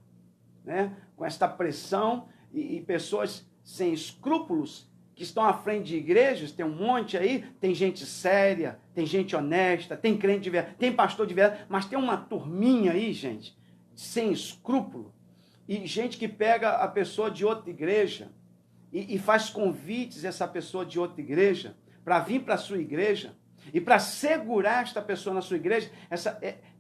né? Com esta pressão, e pessoas sem escrúpulos, que estão à frente de igrejas, tem um monte aí, tem gente séria, tem gente honesta, tem crente de verdade, tem pastor de verdade, mas tem uma turminha aí, gente, sem escrúpulo, e gente que pega a pessoa de outra igreja e faz convites a essa pessoa de outra igreja para vir para a sua igreja e para segurar esta pessoa na sua igreja,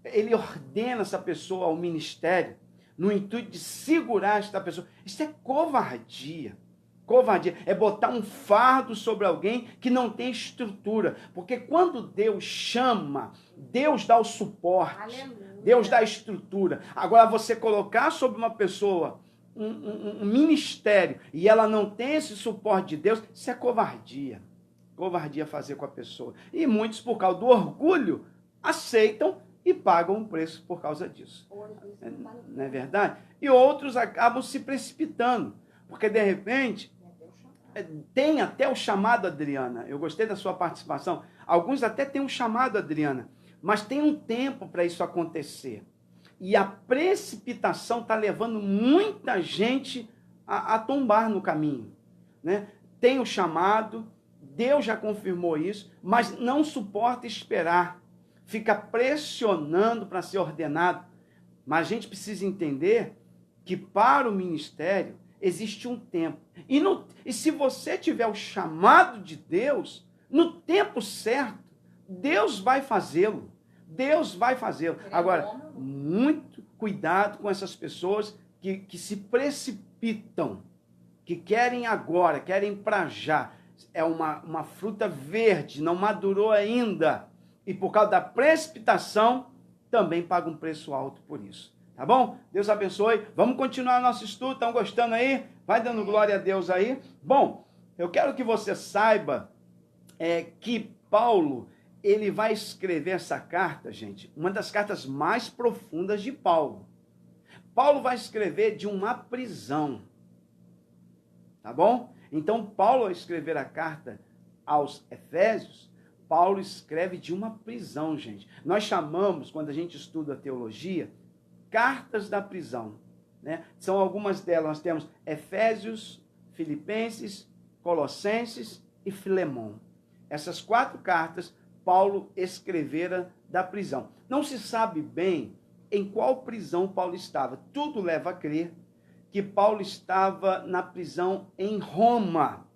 ele ordena essa pessoa ao ministério no intuito de segurar esta pessoa. Isso é covardia. Covardia é botar um fardo sobre alguém que não tem estrutura. Porque quando Deus chama, Deus dá o suporte. Aleluia. Deus dá a estrutura. Agora, você colocar sobre uma pessoa um ministério e ela não tem esse suporte de Deus, isso é covardia. Covardia fazer com a pessoa. E muitos, por causa do orgulho, aceitam e pagam um preço por causa disso. Não é verdade? E outros acabam se precipitando. Porque, de repente, tem até o chamado, Adriana. Eu gostei da sua participação. Alguns até têm um chamado, Adriana. Mas tem um tempo para isso acontecer. E a precipitação está levando muita gente a tombar no caminho, né? Tem o chamado, Deus já confirmou isso, mas não suporta esperar. Fica pressionando para ser ordenado. Mas a gente precisa entender que para o ministério existe um tempo. E se você tiver o chamado de Deus, no tempo certo, Deus vai fazê-lo. Deus vai fazê-lo. Agora, muito cuidado com essas pessoas que se precipitam, que querem agora, querem para já. É uma fruta verde, não madurou ainda. E por causa da precipitação, também paga um preço alto por isso. Tá bom? Deus abençoe. Vamos continuar nosso estudo. Estão gostando aí? Vai dando glória a Deus aí. Bom, eu quero que você saiba que Paulo, ele vai escrever essa carta, gente, uma das cartas mais profundas de Paulo. Paulo vai escrever de uma prisão. Tá bom? Então, Paulo, ao escrever a carta aos Efésios, Paulo escreve de uma prisão, gente. Nós chamamos, quando a gente estuda a teologia, cartas da prisão, né? São algumas delas. Nós temos Efésios, Filipenses, Colossenses e Filemão. Essas 4 cartas Paulo escrevera da prisão. Não se sabe bem em qual prisão Paulo estava. Tudo leva a crer que Paulo estava na prisão em Roma.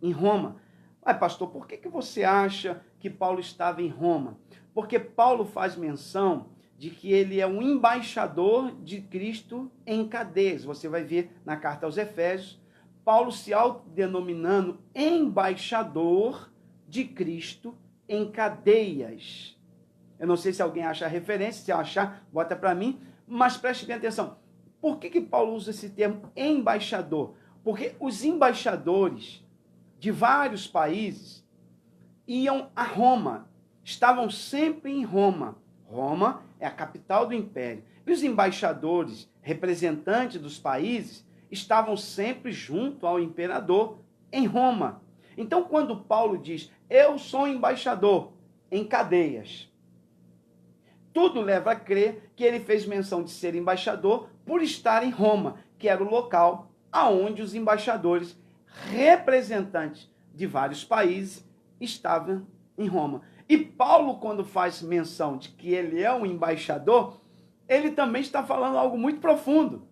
Em Roma. Mas, pastor, por que você acha que Paulo estava em Roma? Porque Paulo faz menção de que ele é um embaixador de Cristo em cadeias. Você vai ver na carta aos Efésios, Paulo se autodenominando embaixador de Cristo em cadeias. Eu não sei se alguém acha a referência, se achar, bota para mim, mas preste bem atenção. Por que Paulo usa esse termo embaixador? Porque os embaixadores de vários países iam a Roma, estavam sempre em Roma. Roma é a capital do império. E os embaixadores, representantes dos países, estavam sempre junto ao imperador em Roma. Então, quando Paulo diz, eu sou embaixador em cadeias, tudo leva a crer que ele fez menção de ser embaixador por estar em Roma, que era o local aonde os embaixadores, representantes de vários países, estavam em Roma. E Paulo, quando faz menção de que ele é um embaixador, ele também está falando algo muito profundo.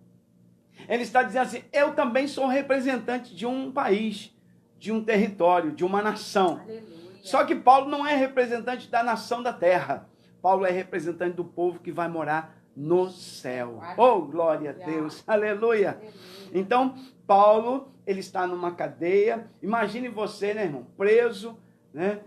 Ele está dizendo assim, eu também sou representante de um país, de um território, de uma nação. Aleluia. Só que Paulo não é representante da nação da terra. Paulo é representante do povo que vai morar no céu. Oh, glória a Deus. Aleluia. Aleluia. Então, Paulo, ele está numa cadeia. Imagine você, né, irmão, preso, né,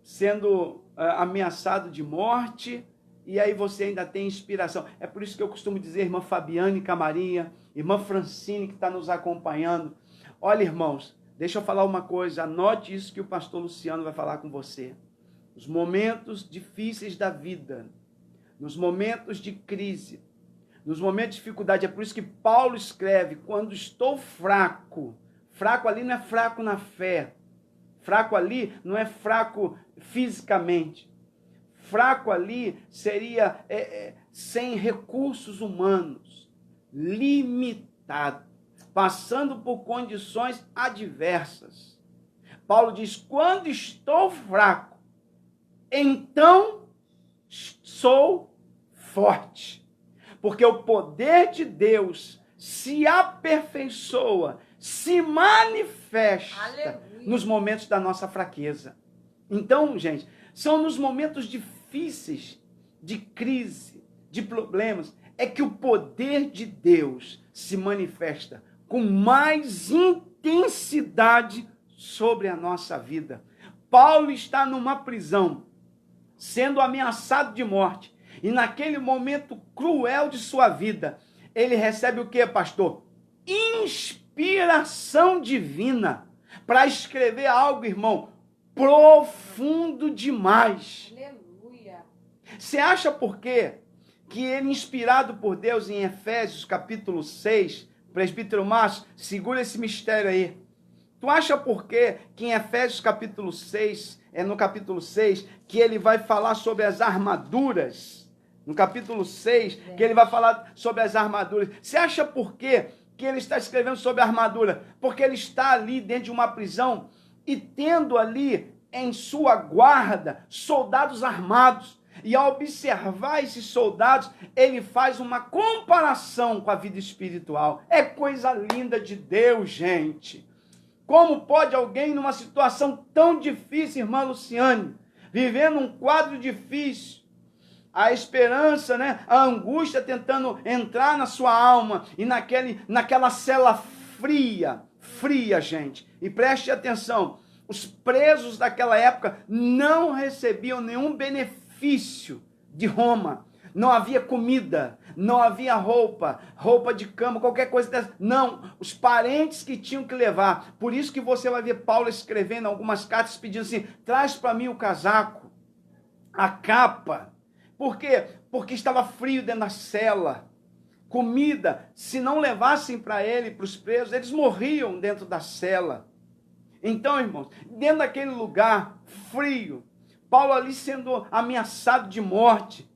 sendo ameaçado de morte, e aí você ainda tem inspiração. É por isso que eu costumo dizer, irmã Fabiane Camarinha, irmã Francine, que está nos acompanhando. Olha, irmãos, deixa eu falar uma coisa, anote isso que o pastor Luciano vai falar com você. Os momentos difíceis da vida, nos momentos de crise, nos momentos de dificuldade, é por isso que Paulo escreve, quando estou fraco, fraco ali não é fraco na fé, fraco ali não é fraco fisicamente, fraco ali seria sem recursos humanos, limitado, passando por condições adversas. Paulo diz, quando estou fraco, então sou forte. Porque o poder de Deus se aperfeiçoa, se manifesta Aleluia. nos momentos da nossa fraqueza. Então, gente, são nos momentos difíceis, de crise, de problemas, é que o poder de Deus se manifesta com mais intensidade sobre a nossa vida. Paulo está numa prisão, sendo ameaçado de morte. E naquele momento cruel de sua vida, ele recebe o que, pastor? Inspiração divina para escrever algo, irmão, profundo demais. Aleluia. Você acha por quê que ele, inspirado por Deus em Efésios capítulo 6, presbítero Márcio, segura esse mistério aí. Tu acha por quê que em Efésios capítulo 6, no capítulo 6, que ele vai falar sobre as armaduras? No capítulo 6, que ele vai falar sobre as armaduras. Você acha por quê que ele está escrevendo sobre a armadura? Porque ele está ali dentro de uma prisão e tendo ali em sua guarda soldados armados. E ao observar esses soldados, ele faz uma comparação com a vida espiritual. É coisa linda de Deus, gente. Como pode alguém numa situação tão difícil, irmã Luciane, vivendo um quadro difícil, a esperança, né, a angústia tentando entrar na sua alma e naquela cela fria, gente. E preste atenção, os presos daquela época não recebiam nenhum benefício de Roma. Não havia comida, não havia roupa de cama, qualquer coisa dessa. Não, os parentes que tinham que levar. Por isso que você vai ver Paulo escrevendo algumas cartas pedindo assim, traz para mim o casaco, a capa. Por quê? Porque estava frio dentro da cela. Comida, se não levassem para ele, para os presos, eles morriam dentro da cela. Então, irmãos, dentro daquele lugar frio, Paulo ali sendo ameaçado de morte,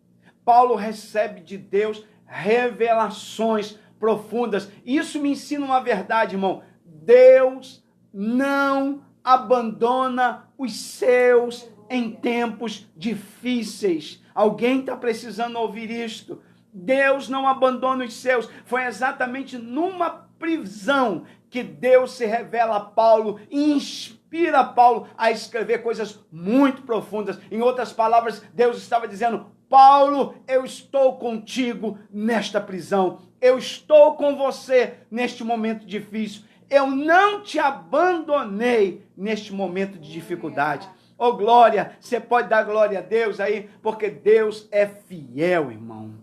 Paulo recebe de Deus revelações profundas. Isso me ensina uma verdade, irmão. Deus não abandona os seus em tempos difíceis. Alguém está precisando ouvir isto. Deus não abandona os seus. Foi exatamente numa prisão que Deus se revela a Paulo e inspira Paulo a escrever coisas muito profundas. Em outras palavras, Deus estava dizendo, Paulo, eu estou contigo nesta prisão. Eu estou com você neste momento difícil. Eu não te abandonei neste momento de dificuldade. Oh, glória, você pode dar glória a Deus aí, porque Deus é fiel, irmão.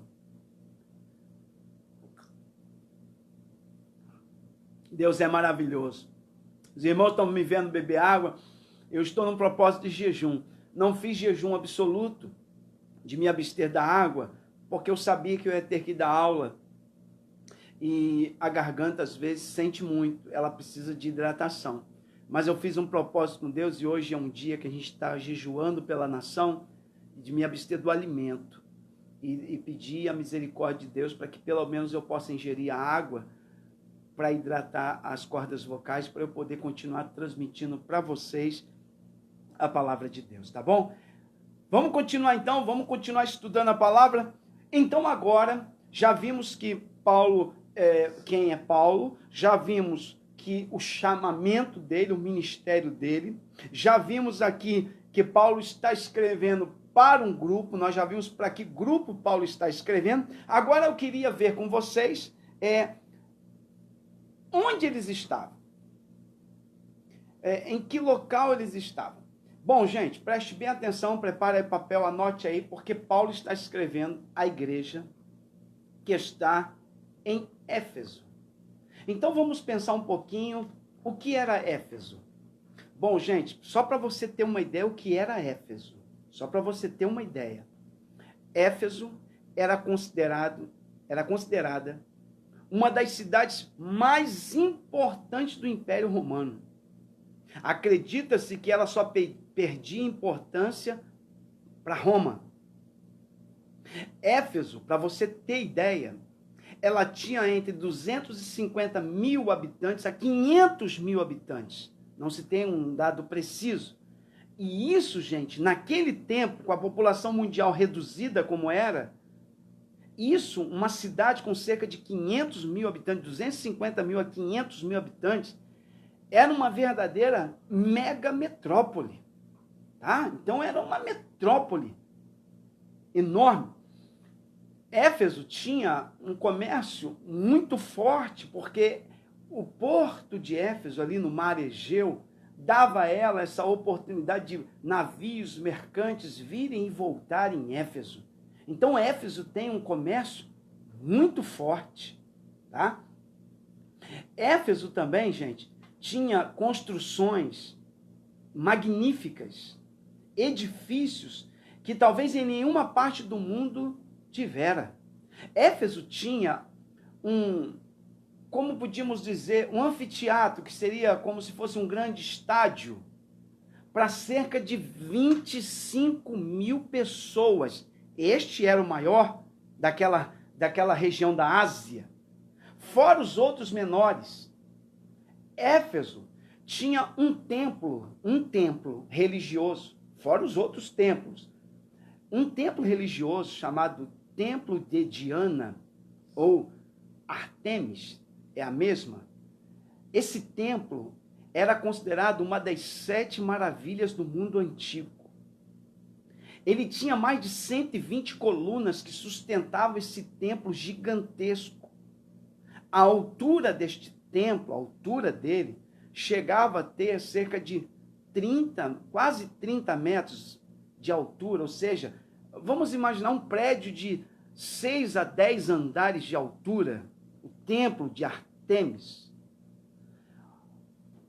Deus é maravilhoso. Os irmãos estão me vendo beber água, eu estou num propósito de jejum. Não fiz jejum absoluto de me abster da água, porque eu sabia que eu ia ter que dar aula. E a garganta, às vezes, sente muito, ela precisa de hidratação. Mas eu fiz um propósito com Deus e hoje é um dia que a gente está jejuando pela nação, de me abster do alimento e pedir a misericórdia de Deus para que pelo menos eu possa ingerir a água para hidratar as cordas vocais, para eu poder continuar transmitindo para vocês a palavra de Deus, tá bom? Vamos continuar então, vamos continuar estudando a palavra. Então agora, já vimos que Paulo quem é Paulo, já vimos que o chamamento dele, o ministério dele, já vimos aqui que Paulo está escrevendo para um grupo, nós já vimos para que grupo Paulo está escrevendo. Agora eu queria ver com vocês onde eles estavam, em que local eles estavam. Bom, gente, preste bem atenção, prepare aí papel, anote aí, porque Paulo está escrevendo à igreja que está em Éfeso. Então vamos pensar um pouquinho o que era Éfeso. Bom, gente, só para você ter uma ideia o que era Éfeso. Só para você ter uma ideia. Éfeso era considerada uma das cidades mais importantes do Império Romano. Acredita-se que ela só perdia importância para Roma. Éfeso, para você ter ideia, ela tinha entre 250 mil habitantes a 500 mil habitantes. Não se tem um dado preciso. E isso, gente, naquele tempo, com a população mundial reduzida como era, isso, uma cidade com cerca de 500 mil habitantes, 250 mil a 500 mil habitantes, era uma verdadeira mega metrópole. Tá? Então era uma metrópole enorme. Éfeso tinha um comércio muito forte, porque o porto de Éfeso, ali no mar Egeu, dava a ela essa oportunidade de navios mercantes virem e voltarem em Éfeso. Então, Éfeso tem um comércio muito forte. Tá? Éfeso também, gente, tinha construções magníficas, edifícios que talvez em nenhuma parte do mundo tivera. Éfeso tinha como podíamos dizer, um anfiteatro, que seria como se fosse um grande estádio, para cerca de 25 mil pessoas. Este era o maior daquela região da Ásia. Fora os outros menores. Éfeso tinha um templo religioso, fora os outros templos. Um templo religioso chamado Templo de Diana, ou Artemis, é a mesma. Esse templo era considerado uma das 7 maravilhas do mundo antigo. Ele tinha mais de 120 colunas que sustentavam esse templo gigantesco. A altura deste templo, a altura dele, chegava a ter cerca de quase 30 metros de altura, ou seja, vamos imaginar um prédio de 6 a 10 andares de altura, o templo de Artemis.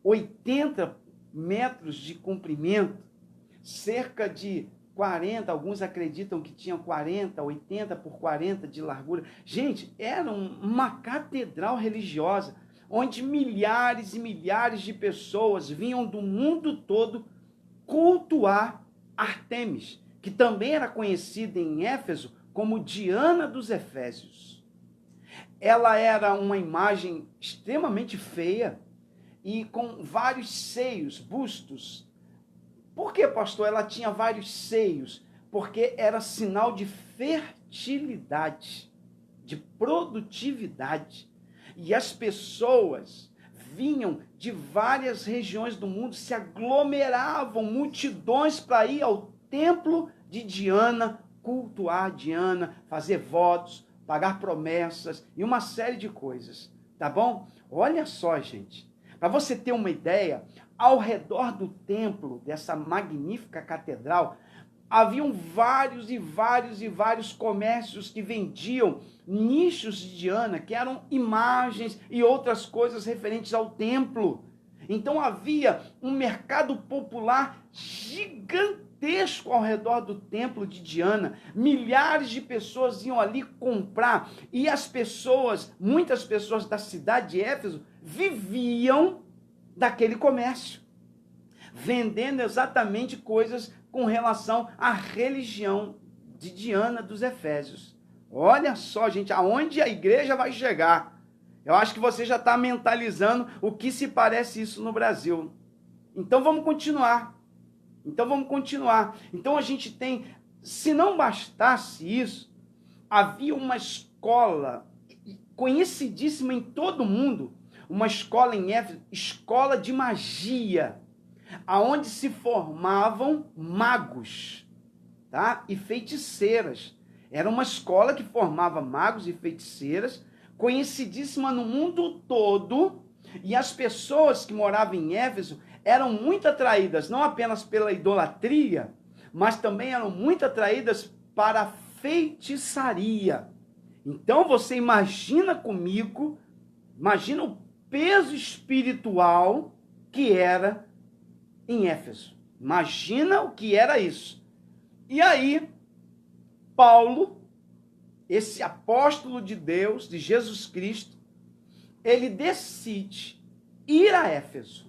80 metros de comprimento, cerca de 40, alguns acreditam que tinham 40, 80 por 40 de largura. Gente, era uma catedral religiosa, onde milhares e milhares de pessoas vinham do mundo todo cultuar Artemis, que também era conhecida em Éfeso como Diana dos Efésios. Ela era uma imagem extremamente feia e com vários seios, bustos. Por que, pastor, ela tinha vários seios? Porque era sinal de fertilidade, de produtividade. E as pessoas vinham de várias regiões do mundo, se aglomeravam, multidões para ir ao templo de Diana, cultuar Diana, fazer votos, pagar promessas e uma série de coisas, tá bom? Olha só, gente, para você ter uma ideia, ao redor do templo, dessa magnífica catedral, haviam vários e vários e vários comércios que vendiam nichos de Diana, que eram imagens e outras coisas referentes ao templo. Então havia um mercado popular gigantesco ao redor do templo de Diana. Milhares de pessoas iam ali comprar. E as pessoas, muitas pessoas da cidade de Éfeso, viviam daquele comércio, vendendo exatamente coisas com relação à religião de Diana dos Efésios. Olha só, gente, aonde a igreja vai chegar. Eu acho que você já está mentalizando o que se parece isso no Brasil. Então vamos continuar. Então a gente tem, se não bastasse isso, havia uma escola conhecidíssima em todo o mundo, uma escola em Éfeso, escola de magia, aonde se formavam magos, tá? E feiticeiras. Era uma escola que formava magos e feiticeiras, conhecidíssima no mundo todo, e as pessoas que moravam em Éfeso eram muito atraídas, não apenas pela idolatria, mas também eram muito atraídas para a feitiçaria. Então você imagina comigo, imagina o peso espiritual que era em Éfeso. Imagina o que era isso. E aí, Paulo, esse apóstolo de Deus, de Jesus Cristo, ele decide ir a Éfeso.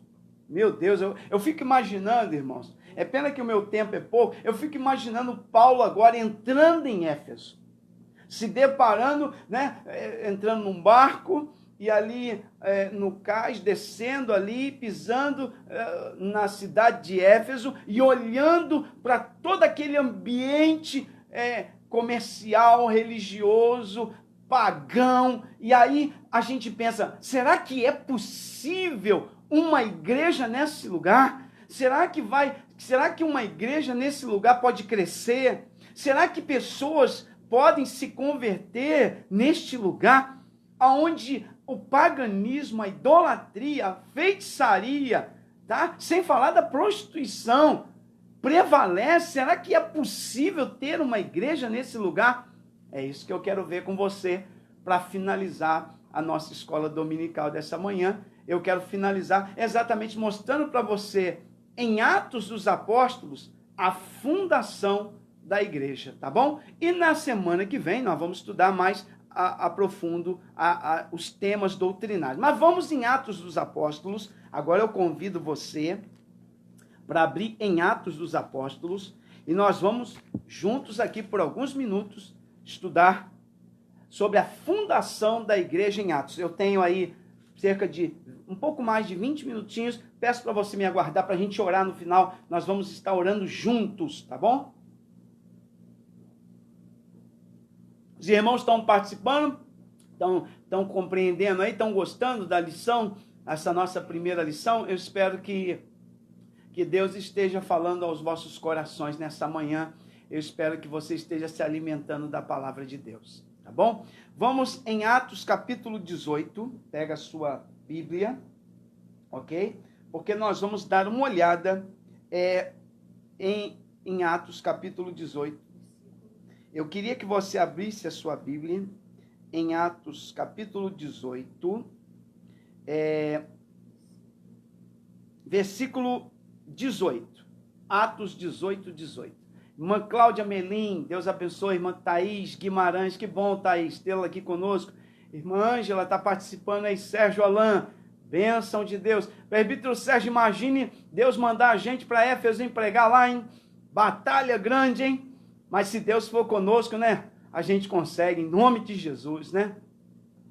Meu Deus, eu fico imaginando, irmãos, é pena que o meu tempo é pouco, eu fico imaginando Paulo agora entrando em Éfeso, se deparando, né, entrando num barco, e ali no cais, descendo ali, pisando na cidade de Éfeso, e olhando para todo aquele ambiente comercial, religioso, pagão, e aí a gente pensa, será que é possível uma igreja nesse lugar? Será que uma igreja nesse lugar pode crescer? Será que pessoas podem se converter neste lugar onde o paganismo, a idolatria, a feitiçaria, tá? Sem falar da prostituição, prevalece? Será que é possível ter uma igreja nesse lugar? É isso que eu quero ver com você para finalizar a nossa escola dominical dessa manhã. Eu quero finalizar exatamente mostrando para você, em Atos dos Apóstolos, a fundação da igreja, tá bom? E na semana que vem nós vamos estudar mais a profundo os temas doutrinários. Mas vamos em Atos dos Apóstolos. Agora eu convido você para abrir em Atos dos Apóstolos e nós vamos juntos aqui por alguns minutos estudar sobre a fundação da igreja em Atos. Eu tenho aí cerca de um pouco mais de 20 minutinhos. Peço para você me aguardar para a gente orar no final. Nós vamos estar orando juntos, tá bom? Os irmãos estão participando, estão compreendendo aí, estão gostando da lição, essa nossa primeira lição. Eu espero que Deus esteja falando aos vossos corações nessa manhã. Eu espero que você esteja se alimentando da palavra de Deus, tá bom? Vamos em Atos capítulo 18, pega a sua Bíblia, ok? Porque nós vamos dar uma olhada em Atos capítulo 18. Eu queria que você abrisse a sua Bíblia em Atos capítulo 18, versículo 18. Atos 18, 18. Irmã Cláudia Melim, Deus abençoe. Irmã Thaís Guimarães, que bom, Thaís, tê-la aqui conosco. Irmã Ângela está participando aí. Sérgio Alain, bênção de Deus. Presbítero Sérgio, imagine Deus mandar a gente para Éfeso empregar lá, hein? Batalha grande, hein? Mas se Deus for conosco, né? A gente consegue, em nome de Jesus, né?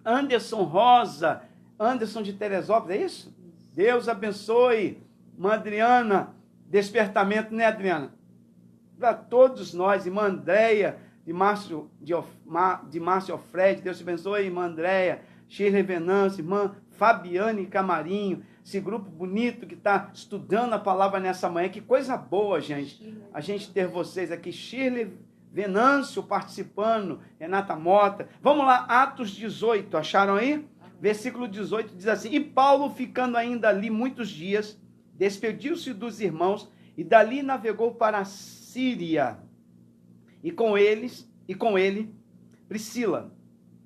Anderson Rosa, Anderson de Teresópolis, é isso? Deus abençoe. Irmã Adriana, despertamento, né, Adriana? Para todos nós, irmã Andréia, de Márcio Fred, Deus te abençoe, irmã Andréia, Shirley Venâncio, irmã Fabiane Camarinho, esse grupo bonito que está estudando a palavra nessa manhã. Que coisa boa, gente, a gente ter vocês aqui. Shirley Venâncio participando, Renata Mota. Vamos lá, Atos 18, acharam aí? Versículo 18 diz assim: E Paulo, ficando ainda ali muitos dias, despediu-se dos irmãos e dali navegou para a Síria. E com ele Priscila,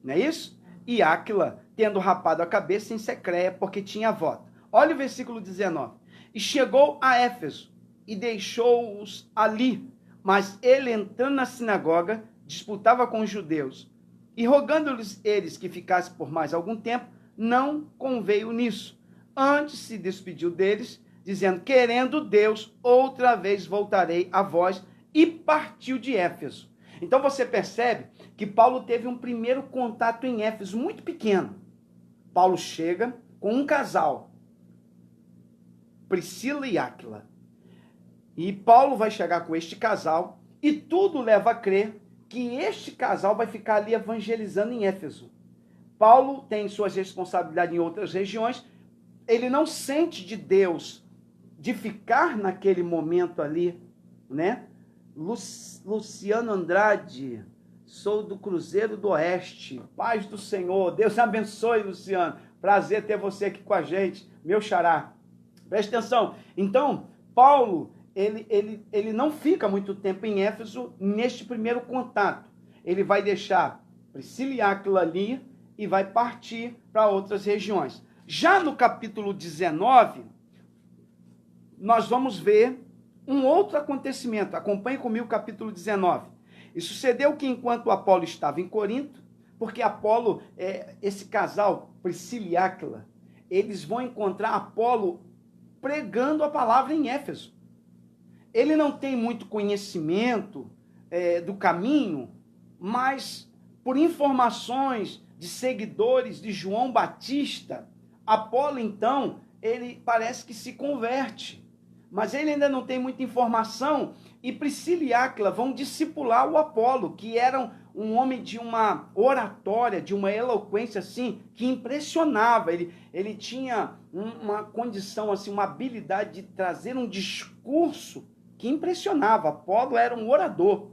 não é isso? E Áquila, tendo rapado a cabeça em Secreia, porque tinha voto. Olha o versículo 19. E chegou a Éfeso e deixou-os ali. Mas ele, entrando na sinagoga, disputava com os judeus. E rogando-lhes eles que ficassem por mais algum tempo, não conveio nisso. Antes se despediu deles, dizendo: querendo Deus, outra vez voltarei a vós. E partiu de Éfeso. Então você percebe que Paulo teve um primeiro contato em Éfeso, muito pequeno. Paulo chega com um casal, Priscila e Áquila. E Paulo vai chegar com este casal e tudo leva a crer que este casal vai ficar ali evangelizando em Éfeso. Paulo tem suas responsabilidades em outras regiões, ele não sente de Deus de ficar naquele momento ali, né? Luciano Andrade, sou do Cruzeiro do Oeste, paz do Senhor, Deus abençoe, Luciano, prazer ter você aqui com a gente, meu xará. Preste atenção, então, Paulo, ele não fica muito tempo em Éfeso neste primeiro contato, ele vai deixar Priscila e Áquila ali e vai partir para outras regiões. Já no capítulo 19, nós vamos ver um outro acontecimento. Acompanhe comigo o capítulo 19. E sucedeu que enquanto Apolo estava em Corinto, porque Apolo, esse casal, Priscila e Áquila, eles vão encontrar Apolo pregando a palavra em Éfeso. Ele não tem muito conhecimento do caminho, mas por informações de seguidores de João Batista, Apolo, então, ele parece que se converte. Mas ele ainda não tem muita informação, e Priscila e Áquila vão discipular o Apolo, que era um homem de uma oratória, de uma eloquência assim, que impressionava. Ele tinha uma condição, assim, uma habilidade de trazer um discurso que impressionava. Apolo era um orador,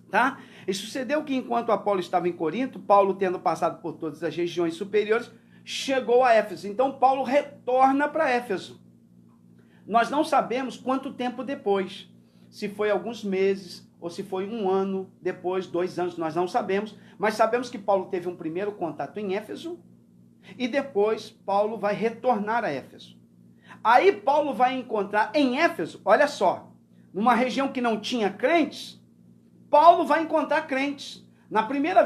tá? E sucedeu que enquanto Apolo estava em Corinto, Paulo, tendo passado por todas as regiões superiores, chegou a Éfeso. Então Paulo retorna para Éfeso. Nós não sabemos quanto tempo depois, se foi alguns meses, ou se foi um ano depois, 2 anos, nós não sabemos, mas sabemos que Paulo teve um primeiro contato em Éfeso, e depois Paulo vai retornar a Éfeso. Aí Paulo vai encontrar em Éfeso, olha só, numa região que não tinha crentes, Paulo vai encontrar crentes. Na primeira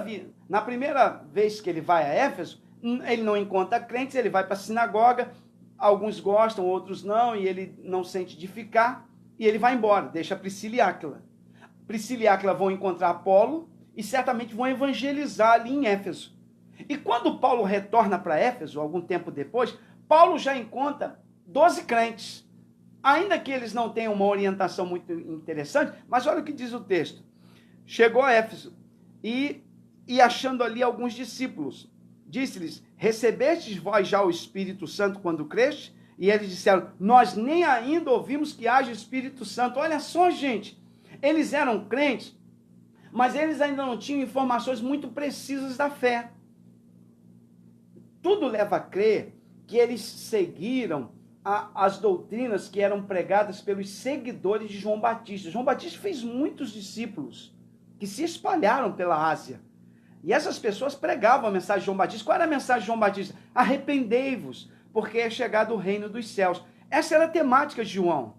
vez que ele vai a Éfeso, ele não encontra crentes, ele vai para a sinagoga, alguns gostam, outros não, e ele não sente de ficar, e ele vai embora, deixa Priscila e Áquila. Priscila e Áquila vão encontrar Apolo, e certamente vão evangelizar ali em Éfeso. E quando Paulo retorna para Éfeso, algum tempo depois, Paulo já encontra 12 crentes, ainda que eles não tenham uma orientação muito interessante, mas olha o que diz o texto. Chegou a Éfeso, e achando ali alguns discípulos, disse-lhes, recebestes vós já o Espírito Santo quando creste? E eles disseram, nós nem ainda ouvimos que haja Espírito Santo. Olha só, gente, eles eram crentes, mas eles ainda não tinham informações muito precisas da fé. Tudo leva a crer que eles seguiram as doutrinas que eram pregadas pelos seguidores de João Batista. João Batista fez muitos discípulos que se espalharam pela Ásia. E essas pessoas pregavam a mensagem de João Batista. Qual era a mensagem de João Batista? Arrependei-vos, porque é chegado o reino dos céus. Essa era a temática de João.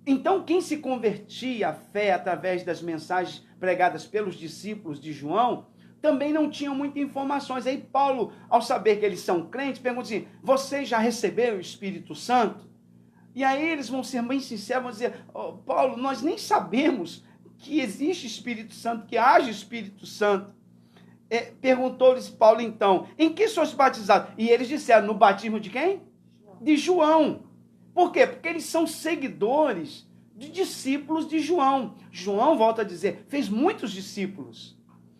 Então, quem se convertia à fé através das mensagens pregadas pelos discípulos de João, também não tinham muitas informações. Aí Paulo, ao saber que eles são crentes, pergunta assim, vocês já receberam o Espírito Santo? E aí eles vão ser bem sinceros, vão dizer, Paulo, nós nem sabemos que existe Espírito Santo, que haja Espírito Santo. Perguntou-lhes Paulo então, em que sois batizados? E eles disseram, no batismo de quem? De João. Por quê? Porque eles são seguidores de discípulos de João. João, volta a dizer, fez muitos discípulos.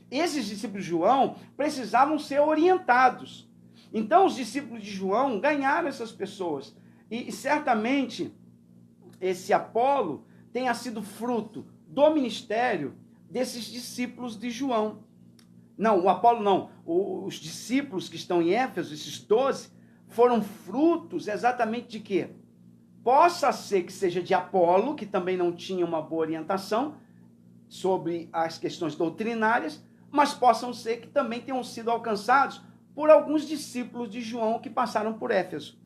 Esses discípulos de João precisavam ser orientados. Então os discípulos de João ganharam essas pessoas. E certamente esse Apolo tenha sido fruto do ministério desses discípulos de João. Não, o Apolo não. Os discípulos que estão em Éfeso, esses 12, foram frutos exatamente de quê? Possa ser que seja de Apolo, que também não tinha uma boa orientação sobre as questões doutrinárias, mas possam ser que também tenham sido alcançados por alguns discípulos de João que passaram por Éfeso.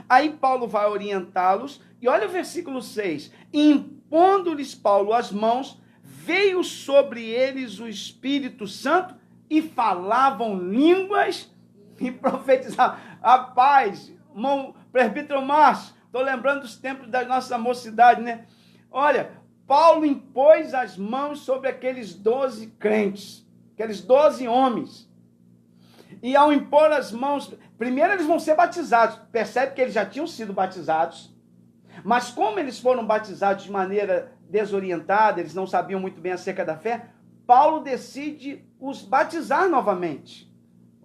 Aí Paulo vai orientá-los, e olha o versículo 6. Impondo-lhes Paulo as mãos, veio sobre eles o Espírito Santo, e falavam línguas e profetizavam. Rapaz, irmão presbítero Márcio, estou lembrando dos tempos da nossa mocidade, né? Olha, Paulo impôs as mãos sobre aqueles 12 crentes, aqueles 12 homens. E ao impor as mãos, primeiro eles vão ser batizados. Percebe que eles já tinham sido batizados, mas como eles foram batizados de maneira desorientada, eles não sabiam muito bem acerca da fé, Paulo decide os batizar novamente.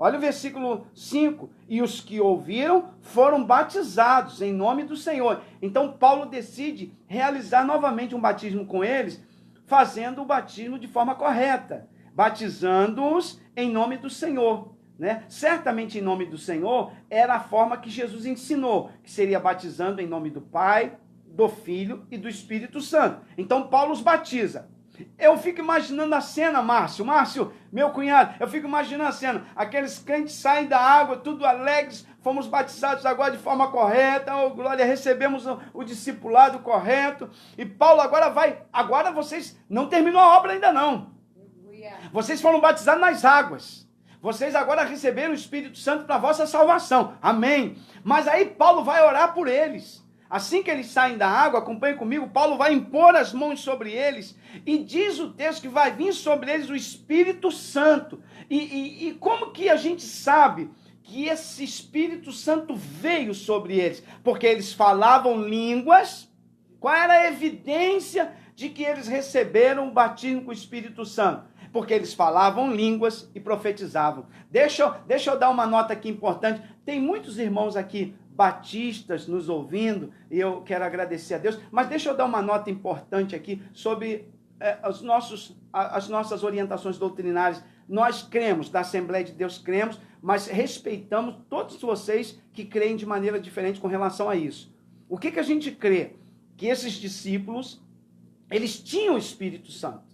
Olha o versículo 5. E os que ouviram foram batizados em nome do Senhor. Então Paulo decide realizar novamente um batismo com eles, fazendo o batismo de forma correta, batizando-os em nome do Senhor. Né? Certamente em nome do Senhor era a forma que Jesus ensinou, que seria batizando em nome do Pai, do Filho e do Espírito Santo. Então Paulo os batiza. Eu fico imaginando a cena, Márcio, meu cunhado, eu fico imaginando a cena, aqueles crentes saem da água, tudo alegres, fomos batizados agora de forma correta, oh glória, recebemos o discipulado correto, e Paulo agora vocês não terminou a obra ainda não, vocês foram batizados nas águas, vocês agora receberam o Espírito Santo para a vossa salvação, amém, mas aí Paulo vai orar por eles. Assim que eles saem da água, acompanhe comigo, Paulo vai impor as mãos sobre eles, e diz o texto que vai vir sobre eles o Espírito Santo. E como que a gente sabe que esse Espírito Santo veio sobre eles? Porque eles falavam línguas. Qual era a evidência de que eles receberam o batismo com o Espírito Santo? Porque eles falavam línguas e profetizavam. Deixa eu dar uma nota aqui importante. Tem muitos irmãos aqui batistas nos ouvindo, e eu quero agradecer a Deus, mas deixa eu dar uma nota importante aqui sobre as nossas orientações doutrinárias. Nós cremos, da Assembleia de Deus cremos, mas respeitamos todos vocês que creem de maneira diferente com relação a isso. O que a gente crê? Que esses discípulos, eles tinham o Espírito Santo.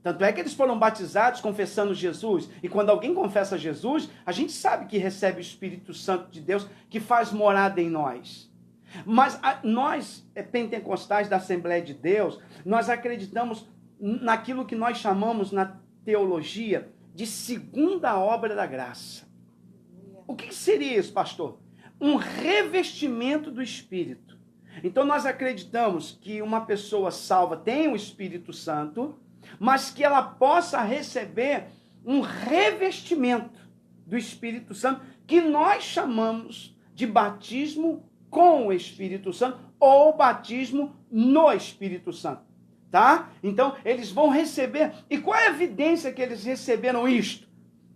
Tanto é que eles foram batizados confessando Jesus. E quando alguém confessa Jesus, a gente sabe que recebe o Espírito Santo de Deus que faz morada em nós. Mas nós, pentecostais da Assembleia de Deus, nós acreditamos naquilo que nós chamamos na teologia de segunda obra da graça. O que seria isso, pastor? Um revestimento do Espírito. Então nós acreditamos que uma pessoa salva tem o Espírito Santo, mas que ela possa receber um revestimento do Espírito Santo, que nós chamamos de batismo com o Espírito Santo, ou batismo no Espírito Santo, tá? Então, eles vão receber, e qual é a evidência que eles receberam isto?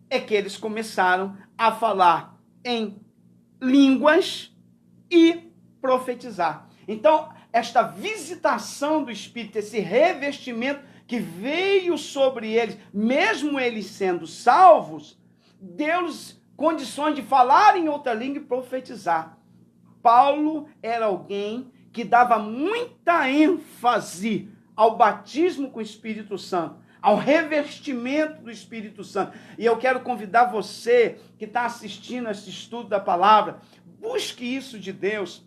É que eles começaram a falar em línguas e profetizar. Então, esta visitação do Espírito, esse revestimento que veio sobre eles, mesmo eles sendo salvos, deu-lhes condições de falar em outra língua e profetizar. Paulo era alguém que dava muita ênfase ao batismo com o Espírito Santo, ao revestimento do Espírito Santo. E eu quero convidar você que está assistindo a esse estudo da palavra, busque isso de Deus.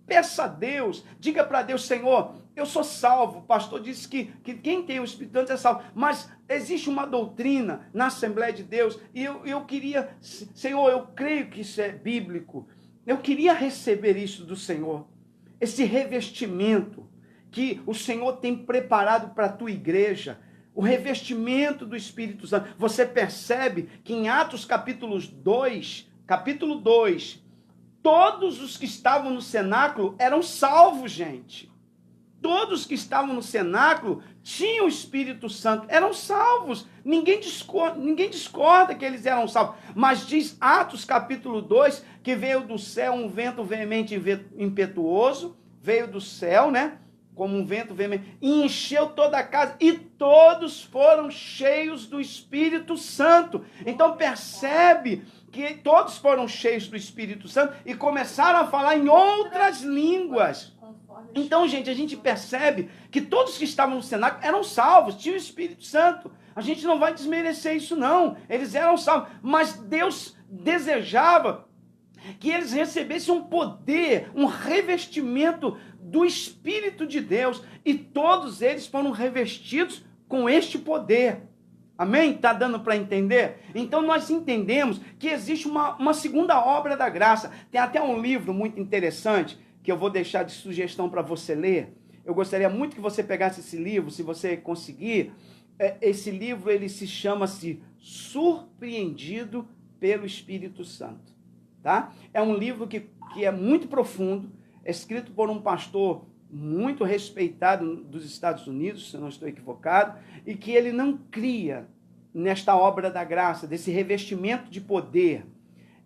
Peça a Deus, diga para Deus, Senhor, eu sou salvo. O pastor disse que quem tem o Espírito Santo é salvo. Mas existe uma doutrina na Assembleia de Deus, e eu queria, Senhor, eu creio que isso é bíblico. Eu queria receber isso do Senhor. Esse revestimento que o Senhor tem preparado para a tua igreja. O revestimento do Espírito Santo. Você percebe que em Atos capítulo 2, todos os que estavam no cenáculo eram salvos, gente. Todos que estavam no cenáculo tinham o Espírito Santo, eram salvos. Ninguém discorda que eles eram salvos. Mas diz Atos capítulo 2, que veio do céu um vento veemente e impetuoso, veio do céu, né? Como um vento veemente, e encheu toda a casa, e todos foram cheios do Espírito Santo. Então percebe que todos foram cheios do Espírito Santo e começaram a falar em outras línguas. Então, gente, a gente percebe que todos que estavam no cenáculo eram salvos, tinham o Espírito Santo. A gente não vai desmerecer isso, não. Eles eram salvos, mas Deus desejava que eles recebessem um poder, um revestimento do Espírito de Deus, e todos eles foram revestidos com este poder. Amém? Está dando para entender? Então nós entendemos que existe uma segunda obra da graça. Tem até um livro muito interessante que eu vou deixar de sugestão para você ler. Eu gostaria muito que você pegasse esse livro, se você conseguir. Esse livro, ele se chama-se Surpreendido pelo Espírito Santo. Tá? É um livro que é muito profundo, é escrito por um pastor muito respeitado dos Estados Unidos, se eu não estou equivocado, e que ele não cria nesta obra da graça, desse revestimento de poder.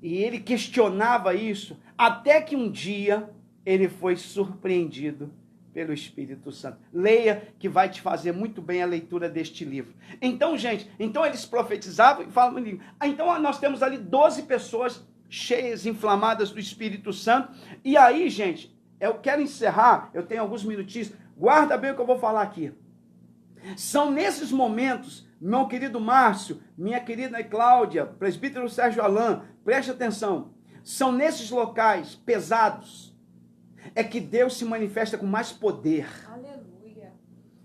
E ele questionava isso, até que um dia ele foi surpreendido pelo Espírito Santo. Leia, que vai te fazer muito bem a leitura deste livro. Então, gente, eles profetizavam e falavam, então nós temos ali 12 pessoas cheias, inflamadas do Espírito Santo. E aí, gente, eu quero encerrar, eu tenho alguns minutinhos, guarda bem o que eu vou falar aqui. São nesses momentos, meu querido Márcio, minha querida Cláudia, presbítero Sérgio Alain, preste atenção, são nesses locais pesados, é que Deus se manifesta com mais poder. Aleluia.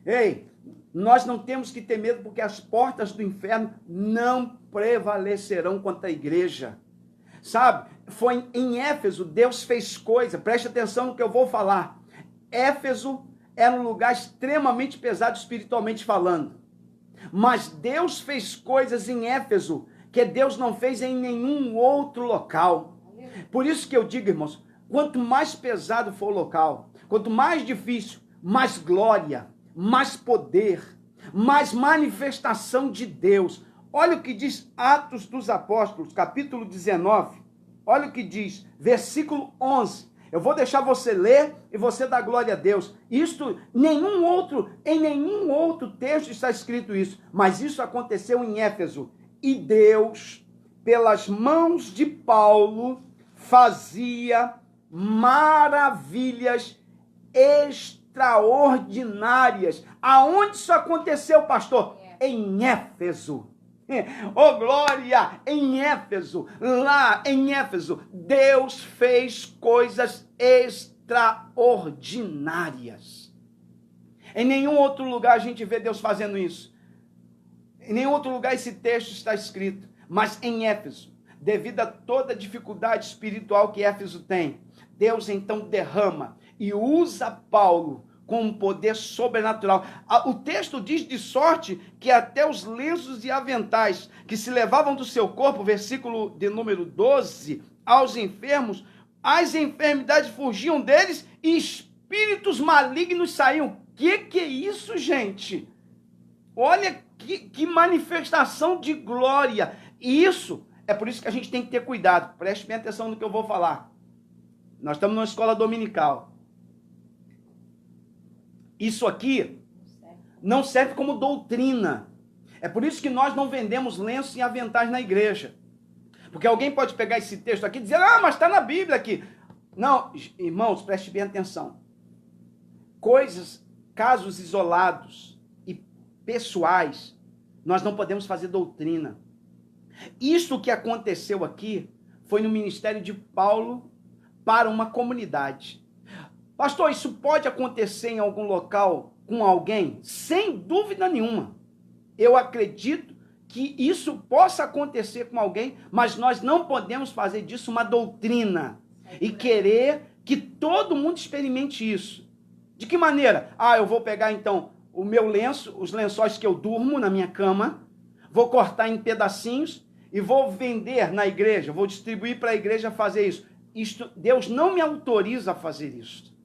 Ei, nós não temos que ter medo, porque as portas do inferno não prevalecerão contra a igreja. Sabe, foi em Éfeso, Deus fez coisa, preste atenção no que eu vou falar. Éfeso era um lugar extremamente pesado espiritualmente falando. Mas Deus fez coisas em Éfeso que Deus não fez em nenhum outro local. Por isso que eu digo, irmãos, quanto mais pesado for o local, quanto mais difícil, mais glória, mais poder, mais manifestação de Deus. Olha o que diz Atos dos Apóstolos, capítulo 19. Olha o que diz, versículo 11. Eu vou deixar você ler e você dar glória a Deus. Isto, em nenhum outro texto está escrito isso, mas isso aconteceu em Éfeso. E Deus, pelas mãos de Paulo, fazia maravilhas extraordinárias. Aonde isso aconteceu, pastor? Em Éfeso. Oh glória, em Éfeso, lá em Éfeso, Deus fez coisas extraordinárias. Em nenhum outro lugar a gente vê Deus fazendo isso. Em nenhum outro lugar esse texto está escrito. Mas em Éfeso, devido a toda a dificuldade espiritual que Éfeso tem, Deus então derrama e usa Paulo com um poder sobrenatural. O texto diz de sorte que até os lenços e aventais que se levavam do seu corpo, versículo de número 12, aos enfermos, as enfermidades fugiam deles e espíritos malignos saíam. Que é isso, gente? Olha que manifestação de glória. E isso, é por isso que a gente tem que ter cuidado. Preste bem atenção no que eu vou falar. Nós estamos numa escola dominical. Isso aqui não serve como doutrina. É por isso que nós não vendemos lenços e aventais na igreja. Porque alguém pode pegar esse texto aqui e dizer, mas está na Bíblia aqui. Não, irmãos, preste bem atenção. Casos isolados e pessoais, nós não podemos fazer doutrina. Isso que aconteceu aqui foi no ministério de Paulo para uma comunidade. Pastor, isso pode acontecer em algum local com alguém? Sem dúvida nenhuma. Eu acredito que isso possa acontecer com alguém, mas nós não podemos fazer disso uma doutrina e querer que todo mundo experimente isso. De que maneira? Eu vou pegar então o meu lenço, os lençóis que eu durmo na minha cama, vou cortar em pedacinhos e vou vender na igreja, vou distribuir para a igreja fazer isso. Deus não me autoriza a fazer isso.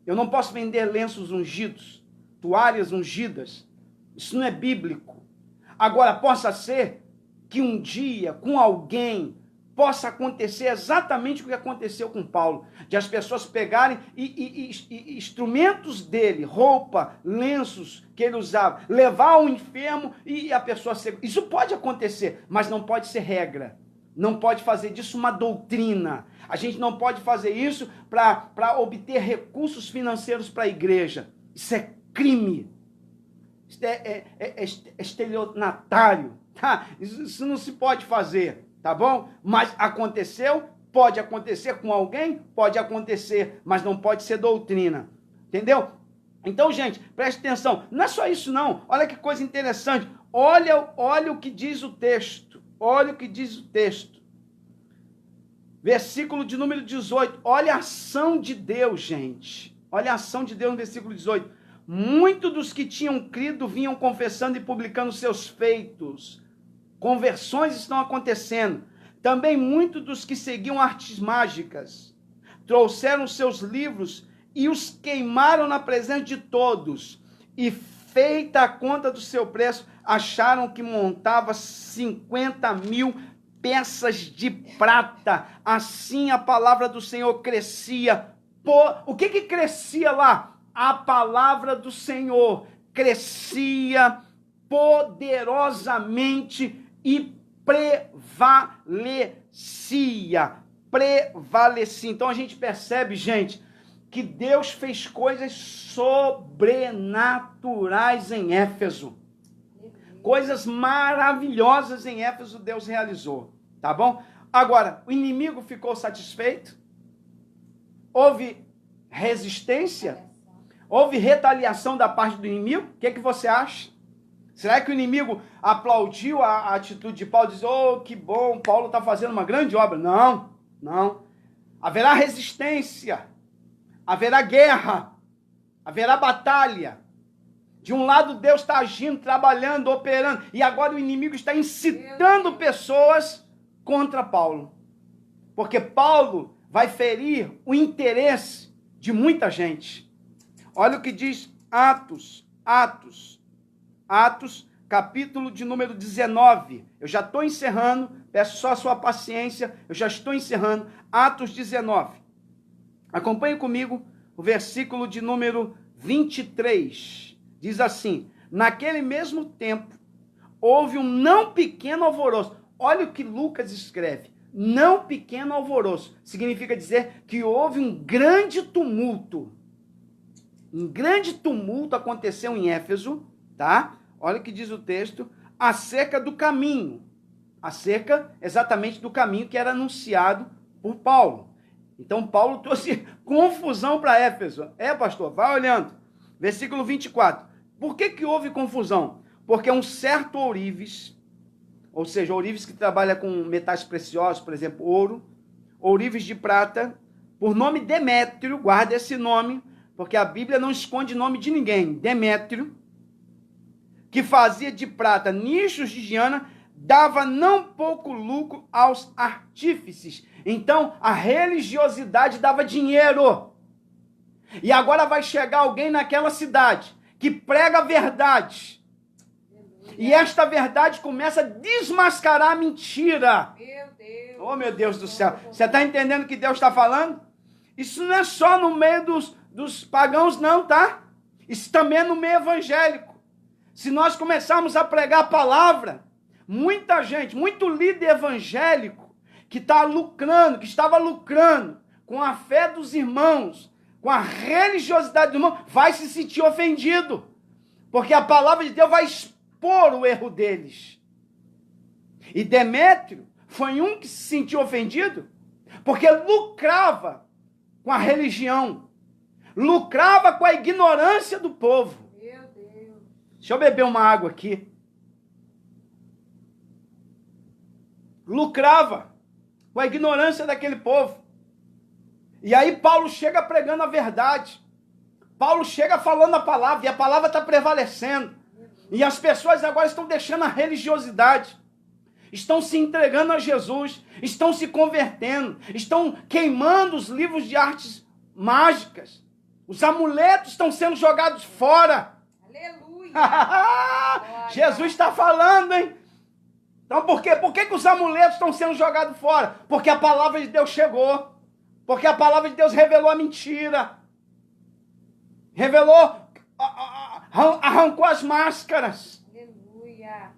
Eu não posso vender lenços ungidos, toalhas ungidas. Isso não é bíblico. Agora, possa ser que um dia, com alguém, possa acontecer exatamente o que aconteceu com Paulo. De as pessoas pegarem e instrumentos dele, roupa, lenços que ele usava, levar ao enfermo e a pessoa ser... Isso pode acontecer, mas não pode ser regra. Não pode fazer disso uma doutrina. A gente não pode fazer isso para obter recursos financeiros para a igreja. Isso é crime. Isso é estelionatário. Tá? Isso não se pode fazer, tá bom? Mas aconteceu, pode acontecer com alguém, pode acontecer, mas não pode ser doutrina. Entendeu? Então, gente, preste atenção. Não é só isso, não. Olha que coisa interessante. Olha o que diz o texto. Olha o que diz o texto. Versículo de número 18. Olha a ação de Deus, gente. Olha a ação de Deus no versículo 18. Muitos dos que tinham crido vinham confessando e publicando seus feitos. Conversões estão acontecendo. Também muitos dos que seguiam artes mágicas trouxeram seus livros e os queimaram na presença de todos. E feita a conta do seu preço, acharam que montava 50.000 peças de prata. Assim a palavra do Senhor crescia. O que crescia lá? A palavra do Senhor crescia poderosamente e prevalecia. Então a gente percebe, gente, que Deus fez coisas sobrenaturais em Éfeso. Coisas maravilhosas em Éfeso Deus realizou, tá bom? Agora, o inimigo ficou satisfeito? Houve resistência? Houve retaliação da parte do inimigo? O que você acha? Será que o inimigo aplaudiu a atitude de Paulo e disse, oh, que bom, Paulo está fazendo uma grande obra? Não. Haverá resistência, haverá guerra, haverá batalha. De um lado Deus está agindo, trabalhando, operando, e agora o inimigo está incitando pessoas contra Paulo. Porque Paulo vai ferir o interesse de muita gente. Olha o que diz Atos, capítulo de número 19. Eu já estou encerrando, peço só a sua paciência, eu já estou encerrando. Atos 19. Acompanhe comigo o versículo de número 23. Diz assim, naquele mesmo tempo, houve um não pequeno alvoroço. Olha o que Lucas escreve. Não pequeno alvoroço. Significa dizer que houve um grande tumulto. Um grande tumulto aconteceu em Éfeso, tá? Olha o que diz o texto, acerca do caminho. Acerca exatamente do caminho que era anunciado por Paulo. Então Paulo trouxe confusão para Éfeso. Pastor, vai olhando. Versículo 24. Por que houve confusão? Porque um certo ourives, ou seja, ourives que trabalha com metais preciosos, por exemplo, ouro, ourives de prata, por nome Demétrio, guarda esse nome, porque a Bíblia não esconde nome de ninguém. Demétrio, que fazia de prata nichos de Diana, dava não pouco lucro aos artífices. Então, a religiosidade dava dinheiro. E agora vai chegar alguém naquela cidade que prega a verdade. E esta verdade começa a desmascarar a mentira. Meu Deus. Oh, meu Deus do céu. Você está entendendo o que Deus está falando? Isso não é só no meio dos pagãos, não, tá? Isso também é no meio evangélico. Se nós começarmos a pregar a palavra, muita gente, muito líder evangélico que estava lucrando com a fé dos irmãos, com a religiosidade do irmão, vai se sentir ofendido. Porque a palavra de Deus vai expor o erro deles. E Demétrio foi um que se sentiu ofendido, porque lucrava com a religião, lucrava com a ignorância do povo. Meu Deus. Deixa eu beber uma água aqui. Lucrava com a ignorância daquele povo. E aí Paulo chega pregando a verdade. Paulo chega falando a palavra, e a palavra está prevalecendo. E as pessoas agora estão deixando a religiosidade. Estão se entregando a Jesus. Estão se convertendo. Estão queimando os livros de artes mágicas. Os amuletos estão sendo jogados fora. Aleluia. Jesus está falando, hein? Então por quê? Por que os amuletos estão sendo jogados fora? Porque a palavra de Deus chegou. Porque a palavra de Deus revelou a mentira. Revelou, arrancou as máscaras. Aleluia.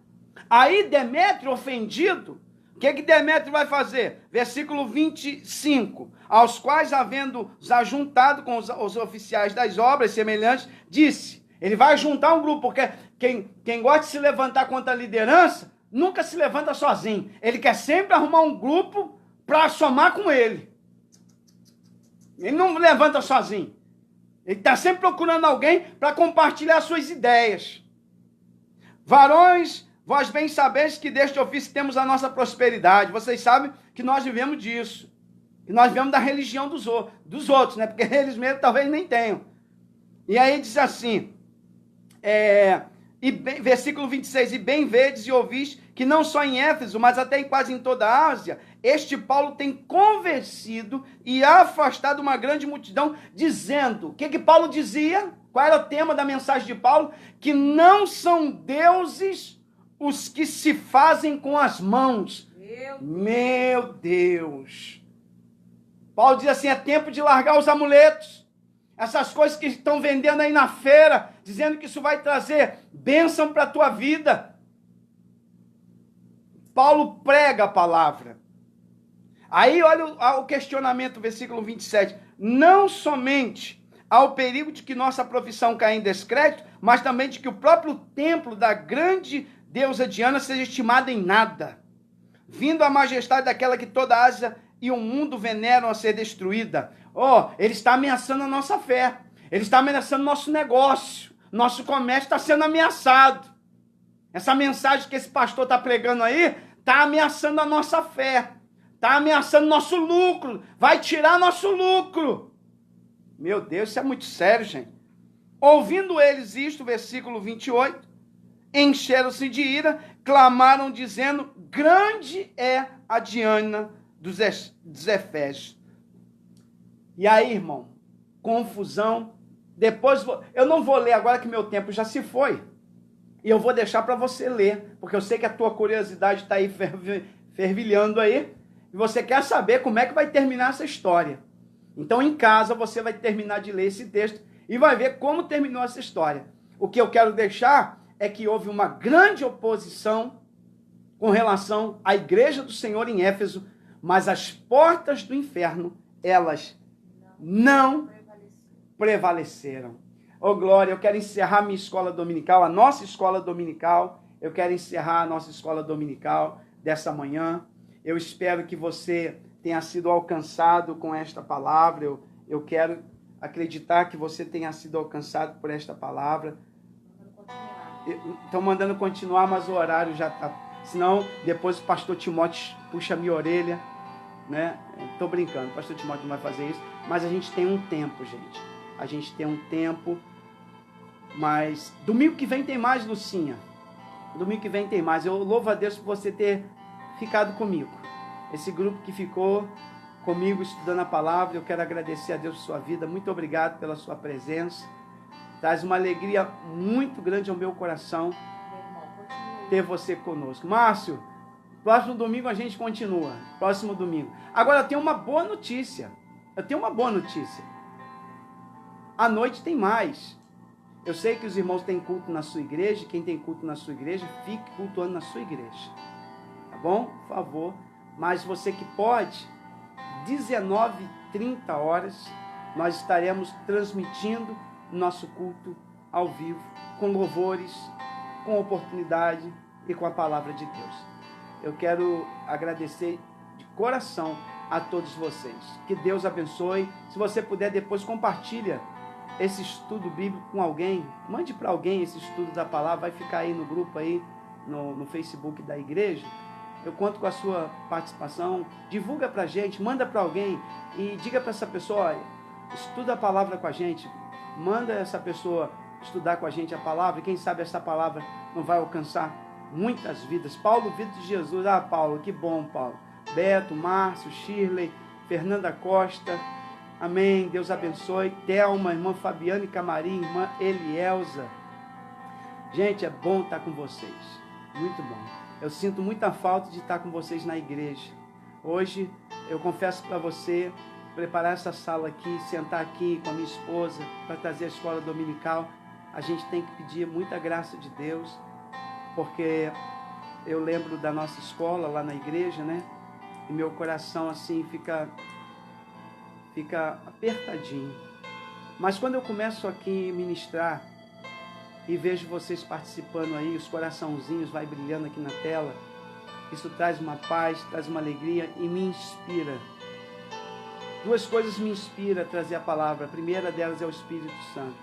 Aí Demétrio, ofendido, o que Demétrio vai fazer? Versículo 25. Aos quais, havendo-os ajuntado com os oficiais das obras semelhantes, disse, ele vai juntar um grupo, porque quem gosta de se levantar contra a liderança, nunca se levanta sozinho. Ele quer sempre arrumar um grupo para somar com ele. Ele não levanta sozinho. Ele está sempre procurando alguém para compartilhar suas ideias. Varões, vós bem sabeis que deste ofício temos a nossa prosperidade. Vocês sabem que nós vivemos disso. Que nós vivemos da religião dos outros, né? Porque eles mesmos talvez nem tenham. E aí diz assim, versículo 26, e bem vedes e ouvis que não só em Éfeso, mas até quase em toda a Ásia, este Paulo tem convencido e afastado uma grande multidão, dizendo, o que Paulo dizia? Qual era o tema da mensagem de Paulo? Que não são deuses os que se fazem com as mãos. Meu Deus! Paulo diz assim, é tempo de largar os amuletos. Essas coisas que estão vendendo aí na feira, dizendo que isso vai trazer bênção para a tua vida. Paulo prega a palavra. Aí olha o questionamento, versículo 27. Não somente há o perigo de que nossa profissão caia em descrédito, mas também de que o próprio templo da grande deusa Diana seja estimado em nada, vindo a majestade daquela que toda a Ásia e o mundo veneram a ser destruída. Ele está ameaçando a nossa fé, ele está ameaçando nosso negócio, nosso comércio está sendo ameaçado. Essa mensagem que esse pastor está pregando aí, está ameaçando a nossa fé, está ameaçando nosso lucro, vai tirar nosso lucro. Meu Deus, isso é muito sério, gente. Ouvindo eles isto, versículo 28, encheram-se de ira, clamaram dizendo, grande é a Diana dos Efésios. E aí, irmão, confusão. Depois, eu não vou ler agora que meu tempo já se foi. E eu vou deixar para você ler, porque eu sei que a tua curiosidade está aí fervilhando aí, e você quer saber como é que vai terminar essa história. Então, em casa, você vai terminar de ler esse texto e vai ver como terminou essa história. O que eu quero deixar é que houve uma grande oposição com relação à igreja do Senhor em Éfeso, mas as portas do inferno, elas não prevaleceram. Ô glória, eu quero encerrar minha escola dominical, a nossa escola dominical, eu quero encerrar a nossa escola dominical dessa manhã. Eu espero que você tenha sido alcançado com esta palavra, eu quero acreditar que você tenha sido alcançado por esta palavra. Estão mandando continuar, mas o horário já está. Senão, depois o pastor Timóteo puxa a minha orelha, né? Estou brincando, o pastor Timóteo não vai fazer isso, mas a gente tem um tempo, gente. A gente tem um tempo, mas domingo que vem tem mais, Lucinha. Domingo que vem tem mais. Eu louvo a Deus por você ter ficado comigo. Esse grupo que ficou comigo estudando a palavra, eu quero agradecer a Deus por sua vida. Muito obrigado pela sua presença. Traz uma alegria muito grande ao meu coração ter você conosco. Márcio, próximo domingo a gente continua. Próximo domingo. Agora eu tenho uma boa notícia. À noite tem mais. Eu sei que os irmãos têm culto na sua igreja. Quem tem culto na sua igreja, fique cultuando na sua igreja. Tá bom? Por favor. Mas você que pode, 19h30, nós estaremos transmitindo nosso culto ao vivo, com louvores, com oportunidade e com a palavra de Deus. Eu quero agradecer de coração a todos vocês. Que Deus abençoe. Se você puder, depois compartilha esse estudo bíblico com alguém. Mande para alguém esse estudo da palavra. Vai ficar aí no grupo, aí no Facebook da igreja. Eu conto com a sua participação. Divulga para a gente, manda para alguém e diga para essa pessoa, olha, estuda a palavra com a gente. Manda essa pessoa estudar com a gente a palavra. Quem sabe essa palavra não vai alcançar muitas vidas. Paulo Vitor de Jesus. Ah, Paulo, que bom, Paulo. Beto, Márcio, Shirley, Fernanda Costa. Amém. Deus abençoe. Thelma, irmã Fabiane Camarim, irmã Elielza. Gente, é bom estar com vocês. Muito bom. Eu sinto muita falta de estar com vocês na igreja. Hoje, eu confesso para você, preparar essa sala aqui, sentar aqui com a minha esposa para trazer a escola dominical, a gente tem que pedir muita graça de Deus, porque eu lembro da nossa escola lá na igreja, né? E meu coração assim fica apertadinho. Mas quando eu começo aqui a ministrar e vejo vocês participando aí, os coraçãozinhos vai brilhando aqui na tela, isso traz uma paz, traz uma alegria e me inspira. Duas coisas me inspiram a trazer a palavra. A primeira delas é o Espírito Santo.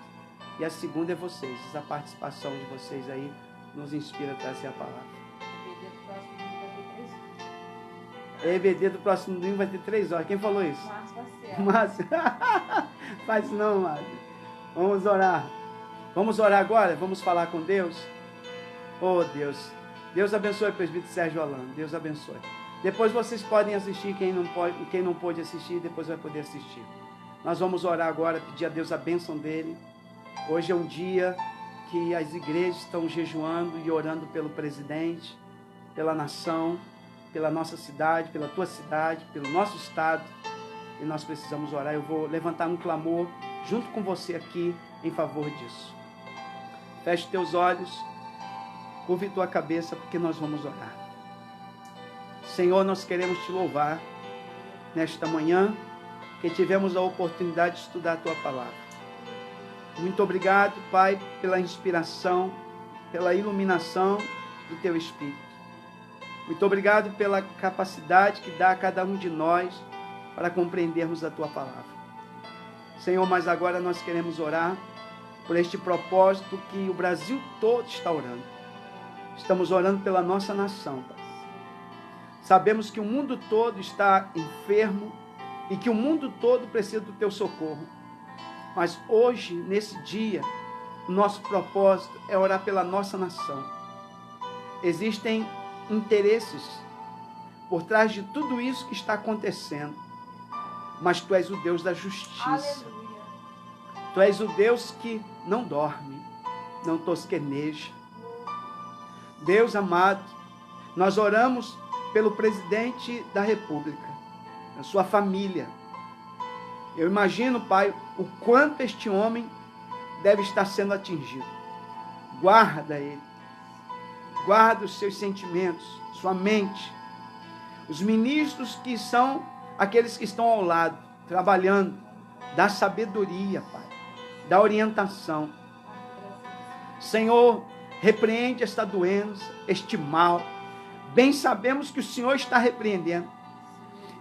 E a segunda é vocês. A participação de vocês aí nos inspira a trazer a palavra. EBD do próximo domingo vai ter 3 horas. Quem falou isso? Márcio. Faz não, Márcio. Vamos orar. Vamos orar agora? Vamos falar com Deus? Oh, Deus. Deus abençoe o presbítero Sérgio Holanda. Deus abençoe. Depois vocês podem assistir, quem não pôde assistir, depois vai poder assistir. Nós vamos orar agora, pedir a Deus a bênção dele. Hoje é um dia que as igrejas estão jejuando e orando pelo presidente, pela nação, pela nossa cidade, pela tua cidade, pelo nosso estado. E nós precisamos orar. Eu vou levantar um clamor junto com você aqui em favor disso. Feche teus olhos, curve tua cabeça, porque nós vamos orar. Senhor, nós queremos te louvar nesta manhã, que tivemos a oportunidade de estudar a tua palavra. Muito obrigado, Pai, pela inspiração, pela iluminação do teu Espírito. Muito obrigado pela capacidade que dá a cada um de nós para compreendermos a tua palavra. Senhor, mas agora nós queremos orar por este propósito que o Brasil todo está orando. Estamos orando pela nossa nação, Pai. Sabemos que o mundo todo está enfermo e que o mundo todo precisa do teu socorro. Mas hoje, nesse dia, o nosso propósito é orar pela nossa nação. Existem interesses por trás de tudo isso que está acontecendo. Mas tu és o Deus da justiça. Aleluia. Tu és o Deus que não dorme, não tosqueneja. Deus amado, nós oramos pelo presidente da República, a sua família. Eu imagino, Pai, o quanto este homem deve estar sendo atingido. Guarda ele. Guarda os seus sentimentos, sua mente. Os ministros que são aqueles que estão ao lado, trabalhando, dá sabedoria, Pai, dá orientação. Senhor, repreende esta doença, este mal. Bem sabemos que o Senhor está repreendendo.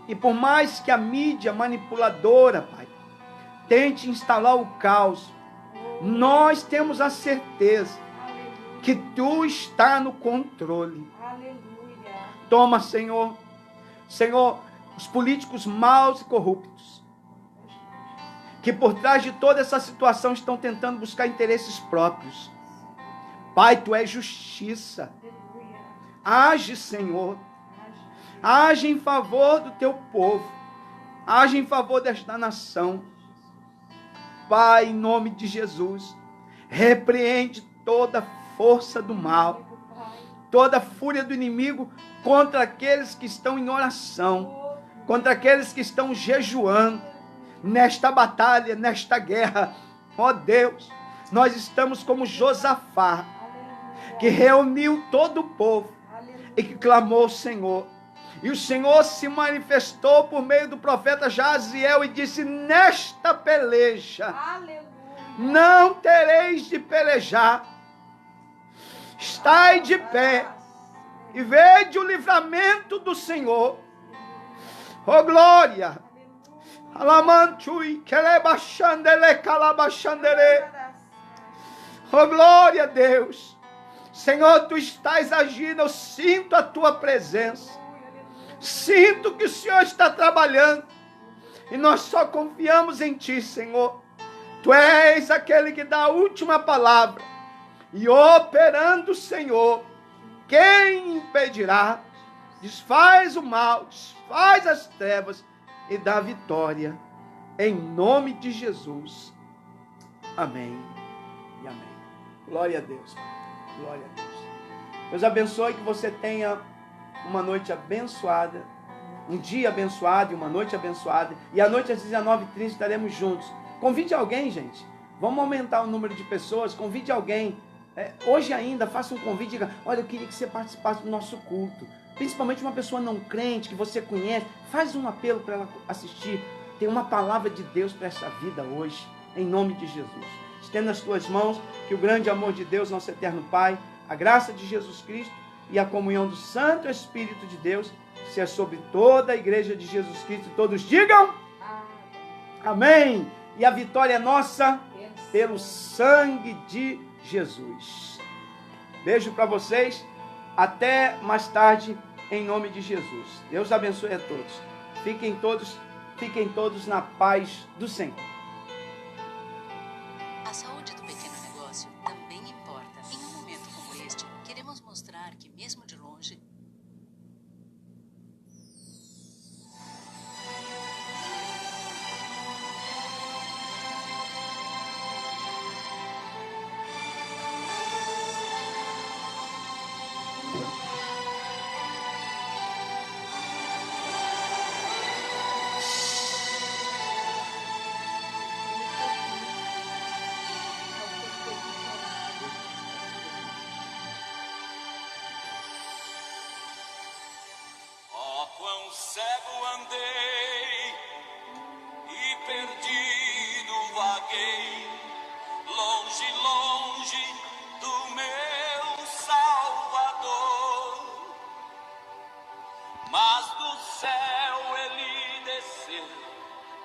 E por mais que a mídia manipuladora, Pai, tente instalar o caos, nós temos a certeza que Tu está no controle. Aleluia. Toma, Senhor. Senhor, os políticos maus e corruptos, que por trás de toda essa situação estão tentando buscar interesses próprios. Pai, Tu és justiça. Age, Senhor. Age em favor do Teu povo. Age em favor desta nação. Pai, em nome de Jesus, repreende toda força do mal, toda fúria do inimigo contra aqueles que estão em oração, contra aqueles que estão jejuando nesta batalha, nesta guerra. Ó Deus, nós estamos como Josafá, que reuniu todo o povo e que clamou ao Senhor. E o Senhor se manifestou por meio do profeta Jaziel e disse: nesta peleja, Aleluia. não tereis de pelejar. Estai de pé e vede o livramento do Senhor. Oh glória! Alamantui, kelebachandele, calabachandele. Oh glória a Deus! Senhor, Tu estás agindo, eu sinto a Tua presença. Sinto que o Senhor está trabalhando. E nós só confiamos em Ti, Senhor. Tu és aquele que dá a última palavra. E operando, Senhor, quem impedirá? Desfaz o mal, desfaz as trevas e dá vitória. Em nome de Jesus. Amém e amém. Glória a Deus. Glória a Deus. Deus abençoe, que você tenha uma noite abençoada, um dia abençoado e uma noite abençoada. E à noite às 19h30 estaremos juntos. Convide alguém, gente. Vamos aumentar o número de pessoas. Convide alguém. Hoje ainda, faça um convite. Diga: olha, eu queria que você participasse do nosso culto. Principalmente uma pessoa não crente, que você conhece. Faz um apelo para ela assistir. Tem uma palavra de Deus para essa vida hoje. Em nome de Jesus. Estenda as tuas mãos, que o grande amor de Deus, nosso eterno Pai, a graça de Jesus Cristo e a comunhão do Santo Espírito de Deus seja sobre toda a igreja de Jesus Cristo. Todos digam amém. E a vitória é nossa pelo sangue de Jesus. Beijo para vocês. Até mais tarde, em nome de Jesus. Deus abençoe a todos. Fiquem todos na paz do Senhor. A saúde do pequeno negócio também importa. Em um momento como este, queremos mostrar que mesmo de longe, cego andei e perdido vaguei, longe, longe do meu Salvador. Mas do céu ele desceu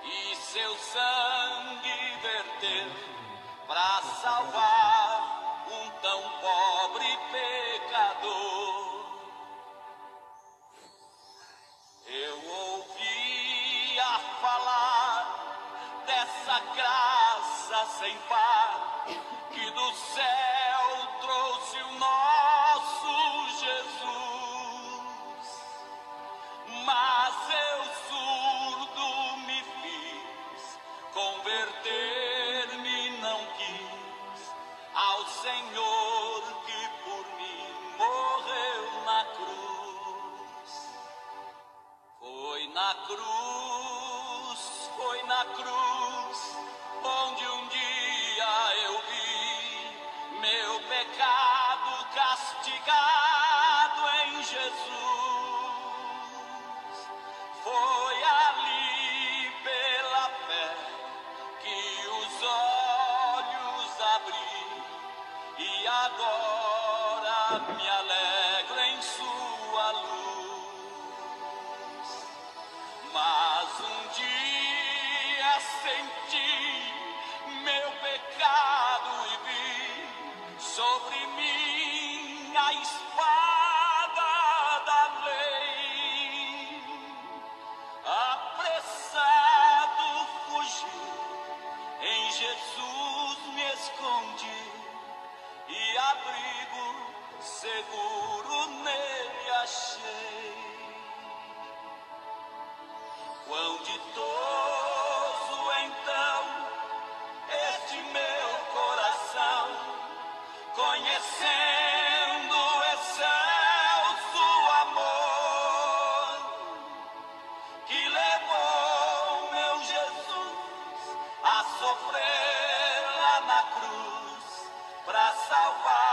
e seu sangue verteu para salvar um tão pobre pecador. Eu ouvia falar dessa graça sem par que do céu trouxe o nosso Jesus. Mas eu surdo me fiz, converter-me não quis ao Senhor que por mim morreu na cruz. Foi na cruz, onde um dia eu vi meu pecado castigado em Jesus. Foi ali pela fé que os olhos abri e agora me alegro em sua luz. Mas um dia senti meu pecado e vi sobre mim a espada da lei. Apressado fugi, em Jesus me escondi e abrigo seguro nele achei. Quão ditoso então este meu coração, conhecendo o excelso amor que levou meu Jesus a sofrer lá na cruz para salvar